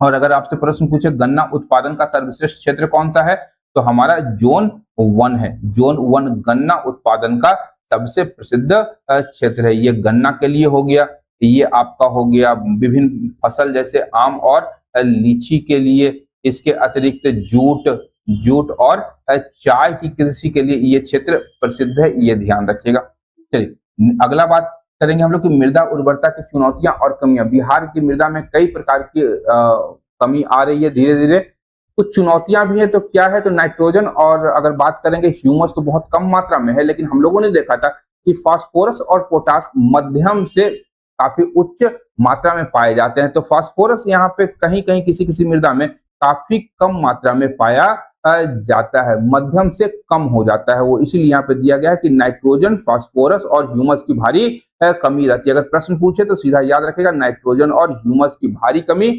और अगर आपसे प्रश्न पूछे गन्ना उत्पादन का सर्वश्रेष्ठ क्षेत्र कौन सा है, तो हमारा जोन 1 है। जोन 1 गन्ना उत्पादन का सबसे प्रसिद्ध क्षेत्र है। ये गन्ना के लिए हो गया, ये आपका हो गया विभिन्न फसल जैसे आम और लीची के लिए। इसके अतिरिक्त जूट और चाय की कृषि के लिए ये क्षेत्र प्रसिद्ध है, ये ध्यान रखिएगा। चलिए अगला बात करेंगे हम लोग कि मृदा उर्वरता की चुनौतियां और कमियां। बिहार की मृदा में कई प्रकार की कमी आ रही है धीरे धीरे। कुछ चुनौतियां भी है, तो क्या है, तो नाइट्रोजन और अगर बात करेंगे ह्यूमस तो बहुत कम मात्रा में है, लेकिन हम लोगों ने देखा था कि फास्फोरस और पोटास मध्यम से काफी उच्च मात्रा में पाए जाते हैं। तो फास्फोरस यहाँ पे कहीं कहीं किसी मृदा में काफी कम मात्रा में पाया जाता है, मध्यम से कम हो जाता है वो, इसीलिए यहाँ पे दिया गया है कि नाइट्रोजन, फास्फोरस और ह्यूमस की भारी कमी रहती है। अगर प्रश्न पूछे तो सीधा याद रखेगा नाइट्रोजन और ह्यूमस की भारी कमी,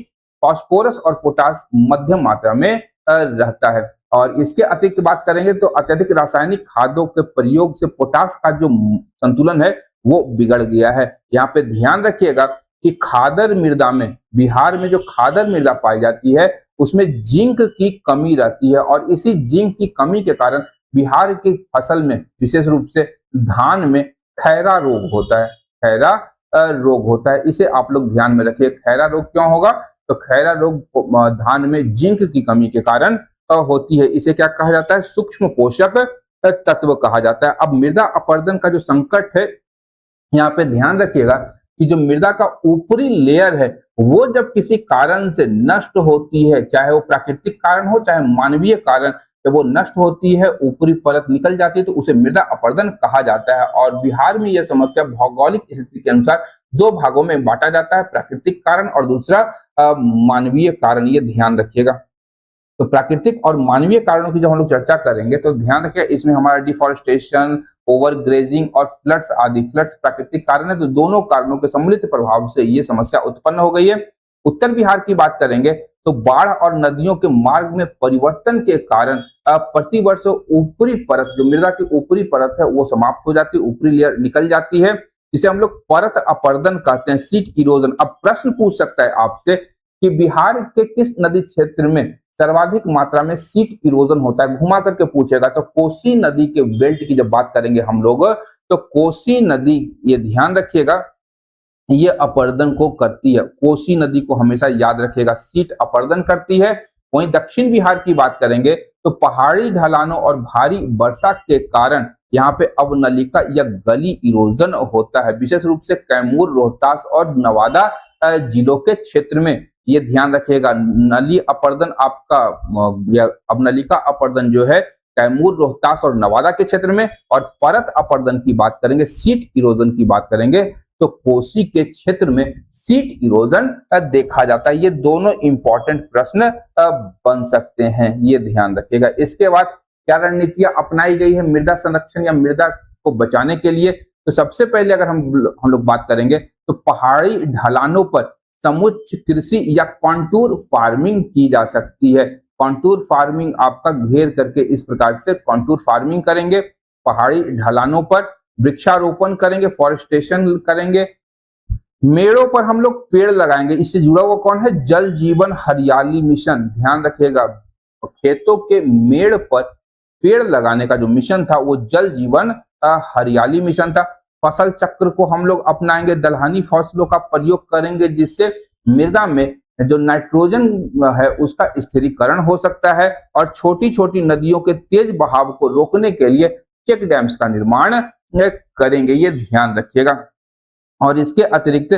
फास्फोरस और पोटास मध्यम मात्रा में रहता है। और इसके अतिरिक्त बात करेंगे तो अत्यधिक रासायनिक खादों के प्रयोग से पोटास का जो संतुलन है वो बिगड़ गया है। यहाँ पे ध्यान रखिएगा कि खादर मृदा में, बिहार में जो खादर मृदा पाई जाती है उसमें जिंक की कमी रहती है, और इसी जिंक की कमी के कारण बिहार की फसल में, विशेष रूप से धान में खैरा रोग होता है। खैरा रोग होता है, इसे आप लोग ध्यान में रखिए। खैरा रोग क्यों होगा? तो खैरा रोग धान में जिंक की कमी के कारण होती है। इसे क्या कहा जाता है? सूक्ष्म पोषक तत्व कहा जाता है। अब मृदा अपरदन का जो संकट है, यहाँ पे ध्यान रखिएगा कि जो मृदा का ऊपरी लेयर है वो जब किसी कारण से नष्ट होती है, चाहे वो प्राकृतिक कारण हो चाहे मानवीय कारण, जब वो नष्ट होती है, ऊपरी परत निकल जाती है, तो उसे मृदा अपरदन कहा जाता है। और बिहार में यह समस्या भौगोलिक स्थिति के अनुसार दो भागों में बांटा जाता है, प्राकृतिक कारण और दूसरा मानवीय कारण। ये ध्यान रखिएगा। तो प्राकृतिक और मानवीय कारणों की जब हम लोग चर्चा करेंगे तो ध्यान रखिए, इसमें हमारा डिफॉरेस्टेशन, ओवर ग्रेजिंग और फ्लड्स आदि। फ्लड्स प्राकृतिक कारण है, तो दोनों कारणों के सम्मिलित प्रभाव से ये समस्या उत्पन्न हो गई है। उत्तर बिहार की बात करेंगे तो बाढ़ और नदियों के मार्ग में परिवर्तन के कारण प्रतिवर्ष ऊपरी परत, जो मृदा की ऊपरी परत है वो समाप्त हो जाती है, ऊपरी लेयर निकल जाती है, जिसे हम लोग परत अपरदन कहते हैं, सीट इरोजन। अब प्रश्न पूछ सकता है आपसे कि बिहार के किस नदी क्षेत्र में सर्वाधिक मात्रा में सीट इरोजन होता है, घुमा करके पूछेगा। तो कोसी नदी के बेल्ट की जब बात करेंगे हम लोग, तो कोसी नदी, ये ध्यान रखिएगा, ये अपरदन को करती है। कोसी नदी को हमेशा याद रखिएगा, सीट अपरदन करती है। वहीं दक्षिण बिहार की बात करेंगे तो पहाड़ी ढलानों और भारी वर्षा के कारण यहाँ पे अवनलिका या गली इरोजन होता है, विशेष रूप से कैमूर, रोहतास और नवादा जिलों के क्षेत्र में। ये ध्यान रखिएगा, नली अपरदन आपका या अवनलिका अपरदन जो है कैमूर, रोहतास और नवादा के क्षेत्र में, और परत अपरदन की बात करेंगे, सीट इरोजन की बात करेंगे तो कोसी के क्षेत्र में सीट इरोजन देखा जाता है। ये दोनों इंपॉर्टेंट प्रश्न बन सकते हैं, ये ध्यान रखिएगा। इसके बाद क्या रणनीतियां अपनाई गई है मृदा संरक्षण या मृदा को बचाने के लिए? तो सबसे पहले अगर हम लोग बात करेंगे तो पहाड़ी ढलानों पर समुच्च कृषि या कॉन्टूर फार्मिंग की जा सकती है। कॉन्टूर फार्मिंग आपका घेर करके इस प्रकार से कॉन्टूर फार्मिंग करेंगे। पहाड़ी ढलानों पर वृक्षारोपण करेंगे, फॉरेस्टेशन करेंगे। मेड़ों पर हम लोग पेड़ लगाएंगे। इससे जुड़ा हुआ कौन है? जल जीवन हरियाली मिशन। ध्यान रखिएगा, खेतों के मेड़ पर पेड़ लगाने का जो मिशन था वो जल जीवन हरियाली मिशन था। फसल चक्र को हम लोग अपनाएंगे, दलहनी फसलों का प्रयोग करेंगे, जिससे मृदा में जो नाइट्रोजन है उसका स्थिरीकरण हो सकता है। और छोटी छोटी नदियों के तेज बहाव को रोकने के लिए चेक डैम्स का निर्माण करेंगे, ये ध्यान रखिएगा। और इसके अतिरिक्त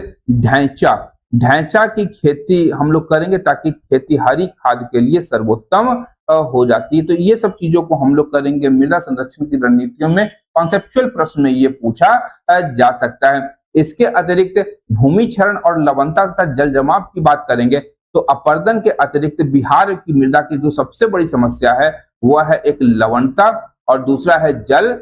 ढैंचा की खेती हम लोग करेंगे ताकि खेती हरी खाद के लिए सर्वोत्तम हो जाती है। तो ये सब चीजों को हम लोग करेंगे। मृदा संरक्षण की रणनीतियों में कॉन्सेप्चुअल प्रश्न में ये पूछा जा सकता है। इसके अतिरिक्त भूमि क्षरण और लवणता तथा जल जमाव की बात करेंगे तो अपरदन के अतिरिक्त बिहार की मृदा की जो सबसे बड़ी समस्या है वह है एक लवणता और दूसरा है जल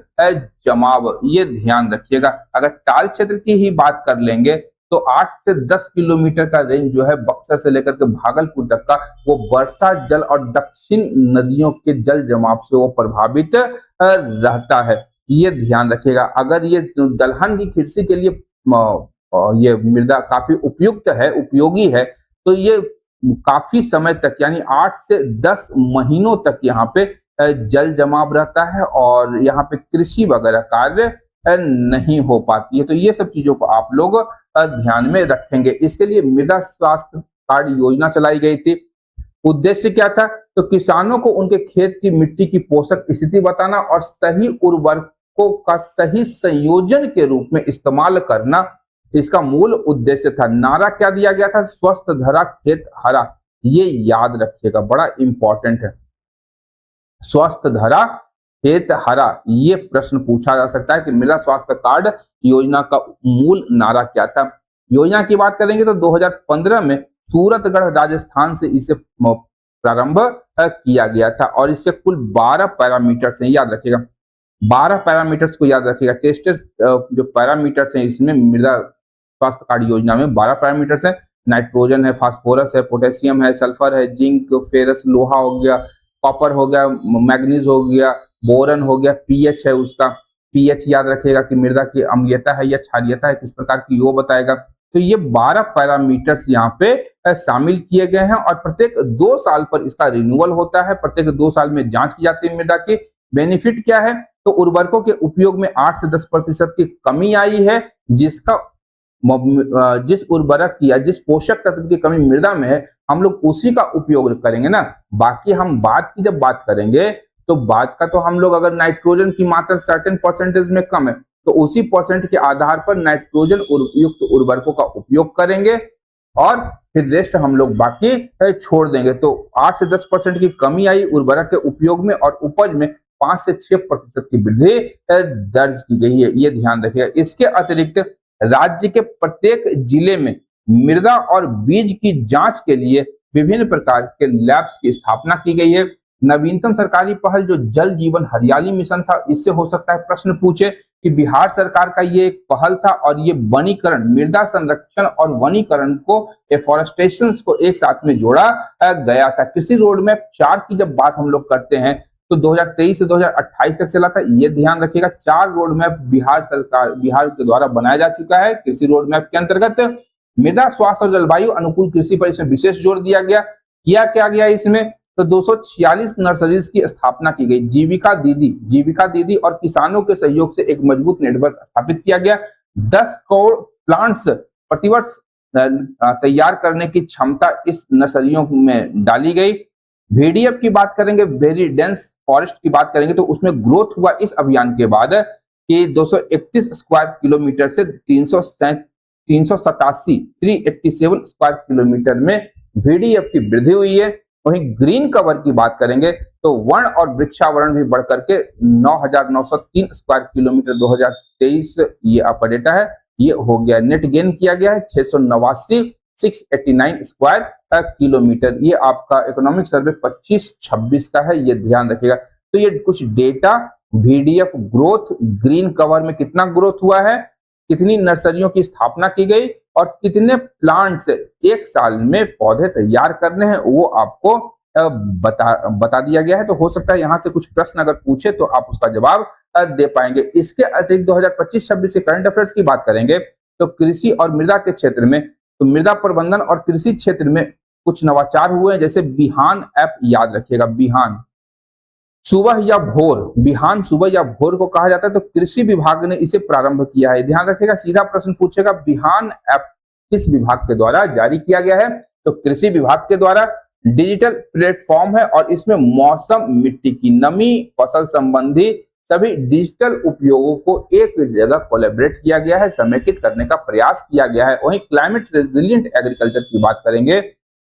जमाव, ये ध्यान रखिएगा। अगर टाल क्षेत्र की ही बात कर लेंगे तो 8 से 10 किलोमीटर का रेंज जो है बक्सर से लेकर के भागलपुर तक का, वो वर्षा जल और दक्षिण नदियों के जल जमाव से वो प्रभावित रहता है, ये ध्यान रखिएगा। अगर ये दलहन की कृषि के लिए ये मृदा काफी उपयुक्त है, उपयोगी है, तो ये काफी समय तक यानी 8 से 10 महीनों तक यहाँ पे जल जमाव रहता है और यहाँ पे कृषि वगैरह कार्य नहीं हो पाती है। तो ये सब चीजों को आप लोग ध्यान में रखेंगे। इसके लिए मृदा स्वास्थ्य कार्ड योजना चलाई गई थी। उद्देश्य क्या था? तो किसानों को उनके खेत की मिट्टी की पोषक स्थिति बताना और सही उर्वरकों का सही संयोजन के रूप में इस्तेमाल करना, इसका मूल उद्देश्य था। नारा क्या दिया गया था? स्वस्थ धरा खेत हरा। ये याद रखिएगा, बड़ा इंपॉर्टेंट है। स्वस्थ धरा खेत हरा, ये प्रश्न पूछा जा सकता है कि मृदा स्वास्थ्य कार्ड योजना का मूल नारा क्या था। योजना की बात करेंगे तो 2015 में सूरतगढ़ राजस्थान से इसे प्रारंभ किया गया था और इसके कुल 12 पैरामीटर्स हैं, याद रखिएगा 12 पैरामीटर्स को याद रखिएगा। टेस्टेड जो पैरामीटर्स हैं इसमें मृदा स्वास्थ्य कार्ड योजना में 12 पैरामीटर्स हैं। नाइट्रोजन है, फास्फोरस है, पोटेशियम है, सल्फर है, जिंक, फेरस, लोहा हो गया, कॉपर हो गया, मैग्नीज हो गया, बोरन हो गया, पीएच है उसका, पीएच याद रखिएगा कि मृदा की अम्लीयता है या क्षारीयता है किस प्रकार की वो बताएगा। तो ये 12 पैरामीटर्स यहाँ पे शामिल किए गए हैं और प्रत्येक 2 साल पर इसका रिन्यूअल होता है। प्रत्येक 2 साल में जांच की जाती है मृदा की। बेनिफिट क्या है? तो उर्वरकों के उपयोग में 8 से 10% की कमी आई है, जिसका जिस उर्वरक की या जिस पोषक तत्व की कमी मृदा में है हम लोग उसी का उपयोग करेंगे ना। बाकी हम बात की जब बात करेंगे तो बात का तो हम लोग अगर नाइट्रोजन की मात्रा सर्टेन परसेंटेज में कम है तो उसी परसेंट के आधार पर नाइट्रोजन युक्त उर्वरकों का उपयोग करेंगे और फिर रेस्ट हम लोग बाकी छोड़ देंगे। तो 8 से 10% की कमी आई उर्वरक के उपयोग में और उपज में 5 से 6% की वृद्धि दर्ज की गई है, ये ध्यान रखिएगा। इसके अतिरिक्त राज्य के प्रत्येक जिले में मृदा और बीज की जांच के लिए विभिन्न प्रकार के लैब्स की स्थापना की गई है। नवीनतम सरकारी पहल जो जल जीवन हरियाली मिशन था, इससे हो सकता है प्रश्न पूछे कि बिहार सरकार का ये एक पहल था और ये वनीकरण, मृदा संरक्षण और वनीकरण को, एफॉरेस्टेशन को एक साथ में जोड़ा गया था। कृषि रोड मैप 4 की जब बात हम लोग करते हैं तो 2023 से 2028 तक चला था, ये ध्यान रखिएगा। 4 रोड मैप बिहार के द्वारा बनाया जा चुका है। कृषि रोड मैप के अंतर्गत मृदा स्वास्थ्य और जलवायु अनुकूल कृषि पर इसमें विशेष जोर दिया गया। किया क्या गया इसमें? तो 246 नर्सरीज की स्थापना की गई। जीविका दीदी और किसानों के सहयोग से एक मजबूत नेटवर्क स्थापित किया गया। 10 करोड़ प्लांट्स प्रतिवर्ष तैयार करने की क्षमता इस नर्सरियों में डाली गई। VDF की बात करेंगे, वेरी डेंस फॉरेस्ट की बात करेंगे, तो उसमें ग्रोथ हुआ इस अभियान के बाद कि 231 स्क्वायर किलोमीटर से 387 स्क्वायर किलोमीटर में VDF की वृद्धि हुई है। वहीं ग्रीन कवर की बात करेंगे तो वन और वृक्षावरण भी बढ़कर के 9,903 स्क्वायर किलोमीटर 2023 ये आपका डेटा है, ये हो गया। नेट गेन किया गया है 689 स्क्वायर किलोमीटर। ये आपका इकोनॉमिक सर्वे 25-26 का है, ये ध्यान रखिएगा। तो ये कुछ data VDF growth, green cover में कितना ग्रोथ हुआ है, कितनी नर्सरियों की स्थापना की गई और कितने प्लांट्स एक साल में पौधे तैयार करने हैं, वो आपको बता दिया गया है। तो हो सकता है यहां से कुछ प्रश्न अगर पूछे तो आप उसका जवाब दे पाएंगे। इसके अतिरिक्त 2025-26 के करंट अफेयर्स की बात करेंगे तो कृषि और मृदा के क्षेत्र में, तो मृदा प्रबंधन और कृषि क्षेत्र में कुछ नवाचार हुए हैं, जैसे बिहान ऐप, याद रखिएगा बिहान सुबह या भोर, बिहान सुबह या भोर को कहा जाता है, तो कृषि विभाग ने इसे प्रारंभ किया है। ध्यान रखिएगा, सीधा प्रश्न पूछेगा बिहान ऐप किस विभाग के द्वारा जारी किया गया है, तो कृषि विभाग के द्वारा। डिजिटल प्लेटफॉर्म है और इसमें मौसम, मिट्टी की नमी, फसल संबंधी सभी डिजिटल उपयोगों को एक जगह कोलैबोरेट किया गया है, समेकित करने का प्रयास किया गया है। वहीं क्लाइमेट रेजिलिएंट एग्रीकल्चर की बात करेंगे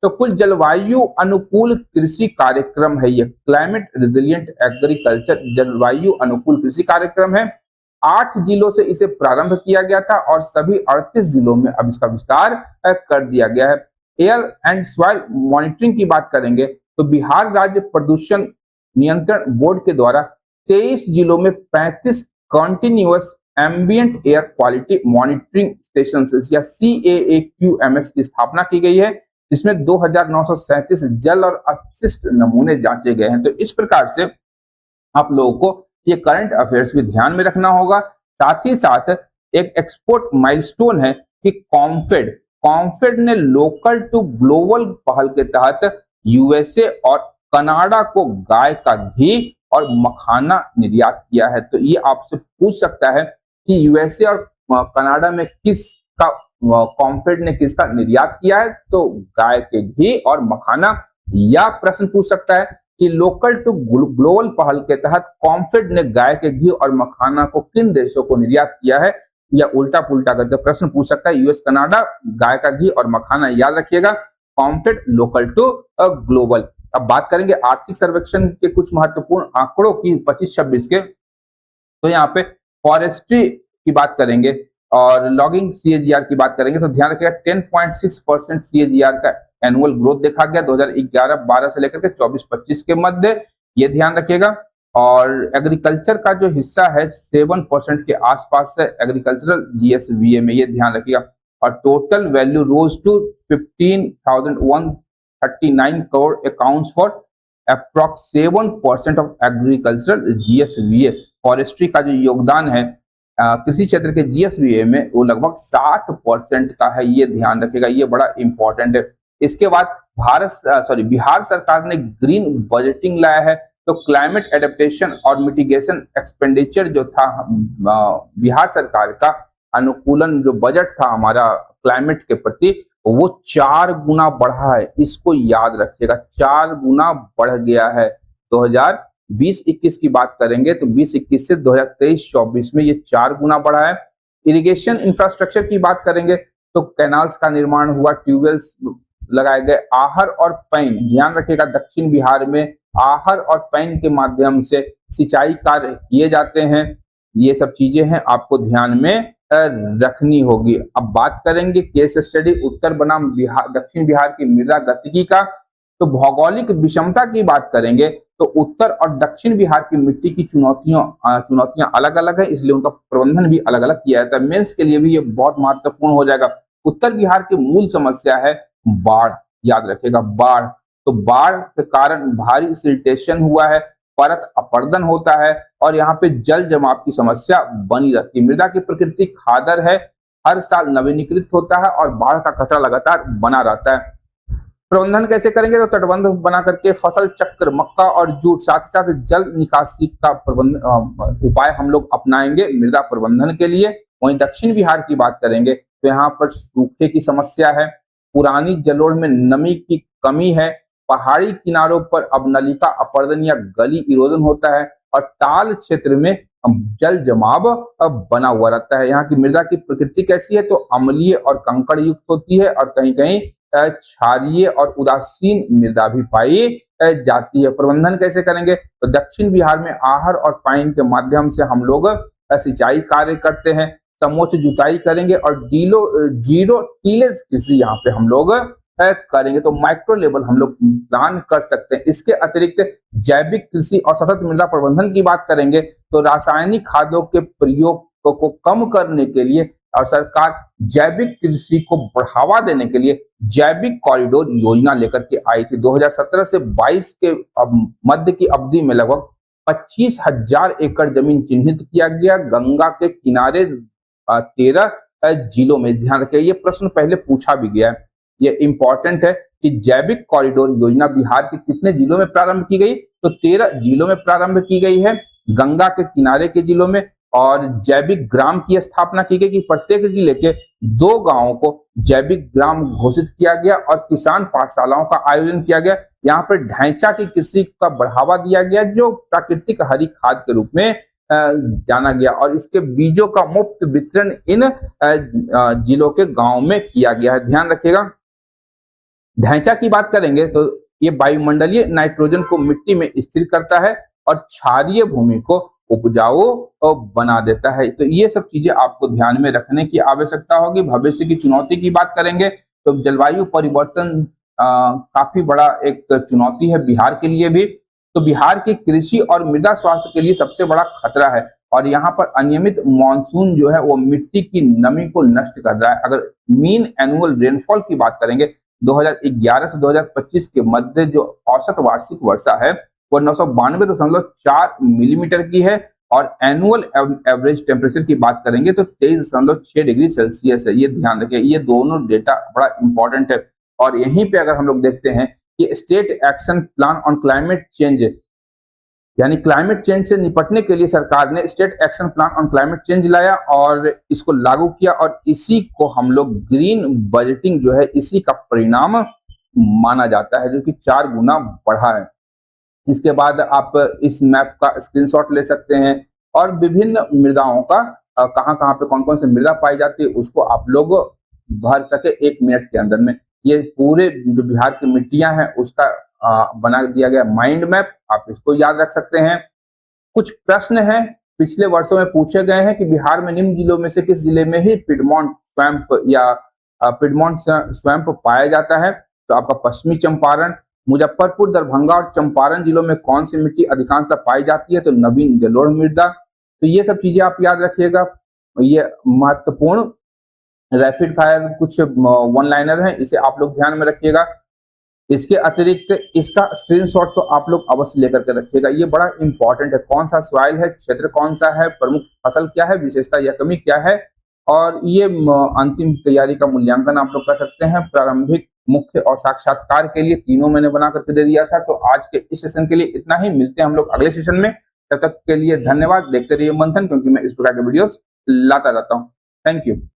तो कुल जलवायु अनुकूल कृषि कार्यक्रम है, ये क्लाइमेट रेजिलिएंट एग्रीकल्चर जलवायु अनुकूल कृषि कार्यक्रम है। 8 जिलों से इसे प्रारंभ किया गया था और सभी 38 जिलों में अब इसका विस्तार कर दिया गया है। एयर एंड सॉइल मॉनिटरिंग की बात करेंगे तो बिहार राज्य प्रदूषण नियंत्रण बोर्ड के द्वारा 23 जिलों में 35 continuous ambient air quality monitoring station या CAAQMS की स्थापना की गई है, जिसमें 2,937 जल और अपशिष्ट नमूने जांचे गए हैं। तो इस प्रकार से आप लोगों को ये करंट अफेयर्स भी ध्यान में रखना होगा। साथ ही साथ एक एक्सपोर्ट माइलस्टोन है कि कॉम्फेड ने लोकल टू ग्लोबल पहल के तहत USA और कनाडा को गाय का घी और मखाना निर्यात किया है। तो ये आपसे पूछ सकता है कि USA और कनाडा में किसका, कॉम्फेड ने किसका निर्यात किया है, तो गाय के घी और मखाना। या प्रश्न पूछ सकता है कि लोकल टू ग्लोबल पहल के तहत कॉम्फेड ने गाय के घी और मखाना को किन देशों को निर्यात किया है, या उल्टा पुल्टा करके प्रश्न पूछ सकता है। US कनाडा, गाय का घी और मखाना, याद रखिएगा कॉम्फेड लोकल टू ग्लोबल। अब बात करेंगे आर्थिक सर्वेक्षण के कुछ महत्वपूर्ण आंकड़ों की 25-26 के, तो यहाँ पे फॉरेस्ट्री की बात करेंगे और लॉगिंग CAGR की बात करेंगे तो ध्यान रखिएगा 10.6% CAGR का एनुअल ग्रोथ देखा गया 2011-12 से लेकर के 24-25 के मध्य, ये ध्यान रखिएगा। और एग्रीकल्चर का जो हिस्सा है 7% के आसपास है एग्रीकल्चरल जीएसवीए में, ये ध्यान रखिएगा। और total value rose to 15,139 crore, accounts for approx 7% of agricultural GSVA. Forestry का जो योगदान है कृषि क्षेत्र के जीएसवीए में वो लगभग 60% का है, ये ध्यान रखिएगा, ये बड़ा इंपॉर्टेंट है। इसके बाद बिहार सरकार ने ग्रीन बजटिंग लाया है, तो क्लाइमेट एडेप्टेशन और मिटिगेशन एक्सपेंडिचर जो था बिहार सरकार का अनुकूलन जो बजट था हमारा क्लाइमेट के प्रति, वो 4 गुना बढ़ा है। इसको याद रखिएगा, 4 गुना बढ़ गया है। 2020-21 की बात करेंगे तो 2021 से 2023-24 में ये 4 गुना बढ़ा है। इरिगेशन इंफ्रास्ट्रक्चर की बात करेंगे तो कैनाल्स का निर्माण हुआ, ट्यूबवेल्स लगाए गए, आहर और पैन, ध्यान रखिएगा दक्षिण बिहार में आहर और पैन के माध्यम से सिंचाई कार्य किए जाते हैं। ये सब चीजें हैं, आपको ध्यान में रखनी होगी। अब बात करेंगे केस स्टडी उत्तर बनाम दक्षिण बिहार की मृदा गतिकी का, तो भौगोलिक विषमता की बात करेंगे तो उत्तर और दक्षिण बिहार की मिट्टी की चुनौतियां अलग अलग है, इसलिए उनका प्रबंधन भी अलग अलग किया जाता है। मेंस के लिए भी ये बहुत महत्वपूर्ण हो जाएगा। उत्तर बिहार की मूल समस्या है बाढ़, याद रखिएगा बाढ़। तो बाढ़ के कारण भारी सिल्टेशन हुआ है, परत अपरदन होता है और यहाँ पे जल जमाव की समस्या बनी रहती है। मृदा की प्रकृति खादर है, हर साल नवीनीकृत होता है और बाढ़ का खतरा लगातार बना रहता है। प्रबंधन कैसे करेंगे तो तटबंध बना करके फसल चक्र, मक्का और जूट, साथ ही साथ जल निकासी का प्रबंधन उपाय हम लोग अपनाएंगे मृदा प्रबंधन के लिए। वहीं दक्षिण बिहार की बात करेंगे तो यहाँ पर सूखे की समस्या है, पुरानी जलोढ़ में नमी की कमी है, पहाड़ी किनारों पर अब नलिका अपरदन या गली इरोजन होता है और ताल क्षेत्र में जल जमाव बना हुआ रहता है। यहाँ की मृदा की प्रकृति कैसी है तो अम्लीय और कंकड़ युक्त होती है और कहीं कहीं क्षारीय और उदासीन मृदा भी पाई जाती है। प्रबंधन कैसे करेंगे तो दक्षिण बिहार में आहर और पाइन के माध्यम से हम लोग सिंचाई कार्य करते हैं, समोच्च जुताई करेंगे और जीरो टीलेज कृषि यहाँ पे हम लोग करेंगे, तो माइक्रो लेवल हम लोग प्लान कर सकते हैं। इसके अतिरिक्त जैविक कृषि और सतत मृदा प्रबंधन की बात करेंगे तो रासायनिक खादों के प्रयोग को कम करने के लिए और सरकार जैविक कृषि को बढ़ावा देने के लिए जैविक कॉरिडोर योजना लेकर के आई थी। 2017 से 22 के मध्य की अवधि में लगभग 25,000 एकड़ जमीन चिन्हित किया गया गंगा के किनारे 13 जिलों में। ध्यान रखिए, ये प्रश्न पहले पूछा भी गया है, ये इंपॉर्टेंट है कि जैविक कॉरिडोर योजना बिहार के कितने जिलों में प्रारंभ की गई तो 13 जिलों में प्रारंभ की गई है, गंगा के किनारे के जिलों में। और जैविक ग्राम की स्थापना की गई कि प्रत्येक जिले के 2 गांवों को जैविक ग्राम घोषित किया गया और किसान पाठशालाओं का आयोजन किया गया। यहाँ पर ढैंचा की कृषि का बढ़ावा दिया गया जो प्राकृतिक हरी खाद के रूप में जाना गया और इसके बीजों का मुफ्त वितरण इन जिलों के गांव में किया गया है। ध्यान रखिएगा, ढैंचा की बात करेंगे तो ये वायुमंडलीय नाइट्रोजन को मिट्टी में स्थिर करता है और क्षारीय भूमि को उपजाऊ बना देता है। तो ये सब चीजें आपको ध्यान में रखने की आवश्यकता होगी। भविष्य की चुनौती की बात करेंगे तो जलवायु परिवर्तन काफी बड़ा एक चुनौती है बिहार के लिए भी। तो बिहार की कृषि और मृदा स्वास्थ्य के लिए सबसे बड़ा खतरा है और यहाँ पर अनियमित मानसून जो है वो मिट्टी की नमी को नष्ट कर रहा है। अगर मीन एनुअल रेनफॉल की बात करेंगे 2011 से 2025 के मध्य जो औसत वार्षिक वर्षा है वो 992.4 मिलीमीटर की है और एनुअल एवरेज टेम्परेचर की बात करेंगे तो 23.6 डिग्री सेल्सियस है। ये ध्यान रखिए, ये दोनों डेटा बड़ा इंपॉर्टेंट है। और यहीं पे अगर हम लोग देखते हैं कि state action plan on climate change, यानी क्लाइमेट चेंज से निपटने के लिए सरकार ने state action plan on climate change लाया और इसको लागू किया और इसी को हम लोग ग्रीन बजटिंग जो है इसी का परिणाम माना जाता है जो कि 4 गुना बढ़ा है। इसके बाद आप इस मैप का स्क्रीनशॉट ले सकते हैं और विभिन्न मृदाओं का कहां पे कौन कौन सी मृदा पाई जाती है उसको आप लोग भर सके 1 मिनट के अंदर में। ये पूरे जो बिहार की मिट्टियां हैं उसका बना दिया गया माइंड मैप, आप इसको याद रख सकते हैं। कुछ प्रश्न हैं पिछले वर्षों में पूछे गए हैं कि बिहार में निम्न जिलों में से किस जिले में ही पिडमॉन्ट स्वैम्प या पिडमॉन्ट स्वैम्प पाया जाता है तो आपका पश्चिमी चंपारण, मुजफ्फरपुर, दरभंगा और चंपारण जिलों में कौन सी मिट्टी अधिकांशतः पाई जाती है? तो नवीन जलोढ़ मृदा। तो ये सब चीजें आप याद रखिएगा। ये महत्वपूर्ण रैपिड फायर कुछ वन लाइनर है, इसे आप लोग ध्यान में रखिएगा। इसके अतिरिक्त इसका स्क्रीनशॉट तो आप लोग अवश्य लेकर के रखिएगा, ये बड़ा इंपॉर्टेंट है। कौन सा सॉइल है, क्षेत्र कौन सा है, प्रमुख फसल क्या है, विशेषता या कमी क्या है, और ये अंतिम तैयारी का मूल्यांकन आप लोग कर सकते हैं। प्रारंभिक, मुख्य और साक्षात्कार के लिए तीनों मैंने बना करके दे दिया था। तो आज के इस सेशन के लिए इतना ही, मिलते हैं हम लोग अगले सेशन में। तब तक के लिए धन्यवाद। देखते रहिए मंथन, क्योंकि मैं इस प्रकार के वीडियोस लाता रहता हूँ। Thank you.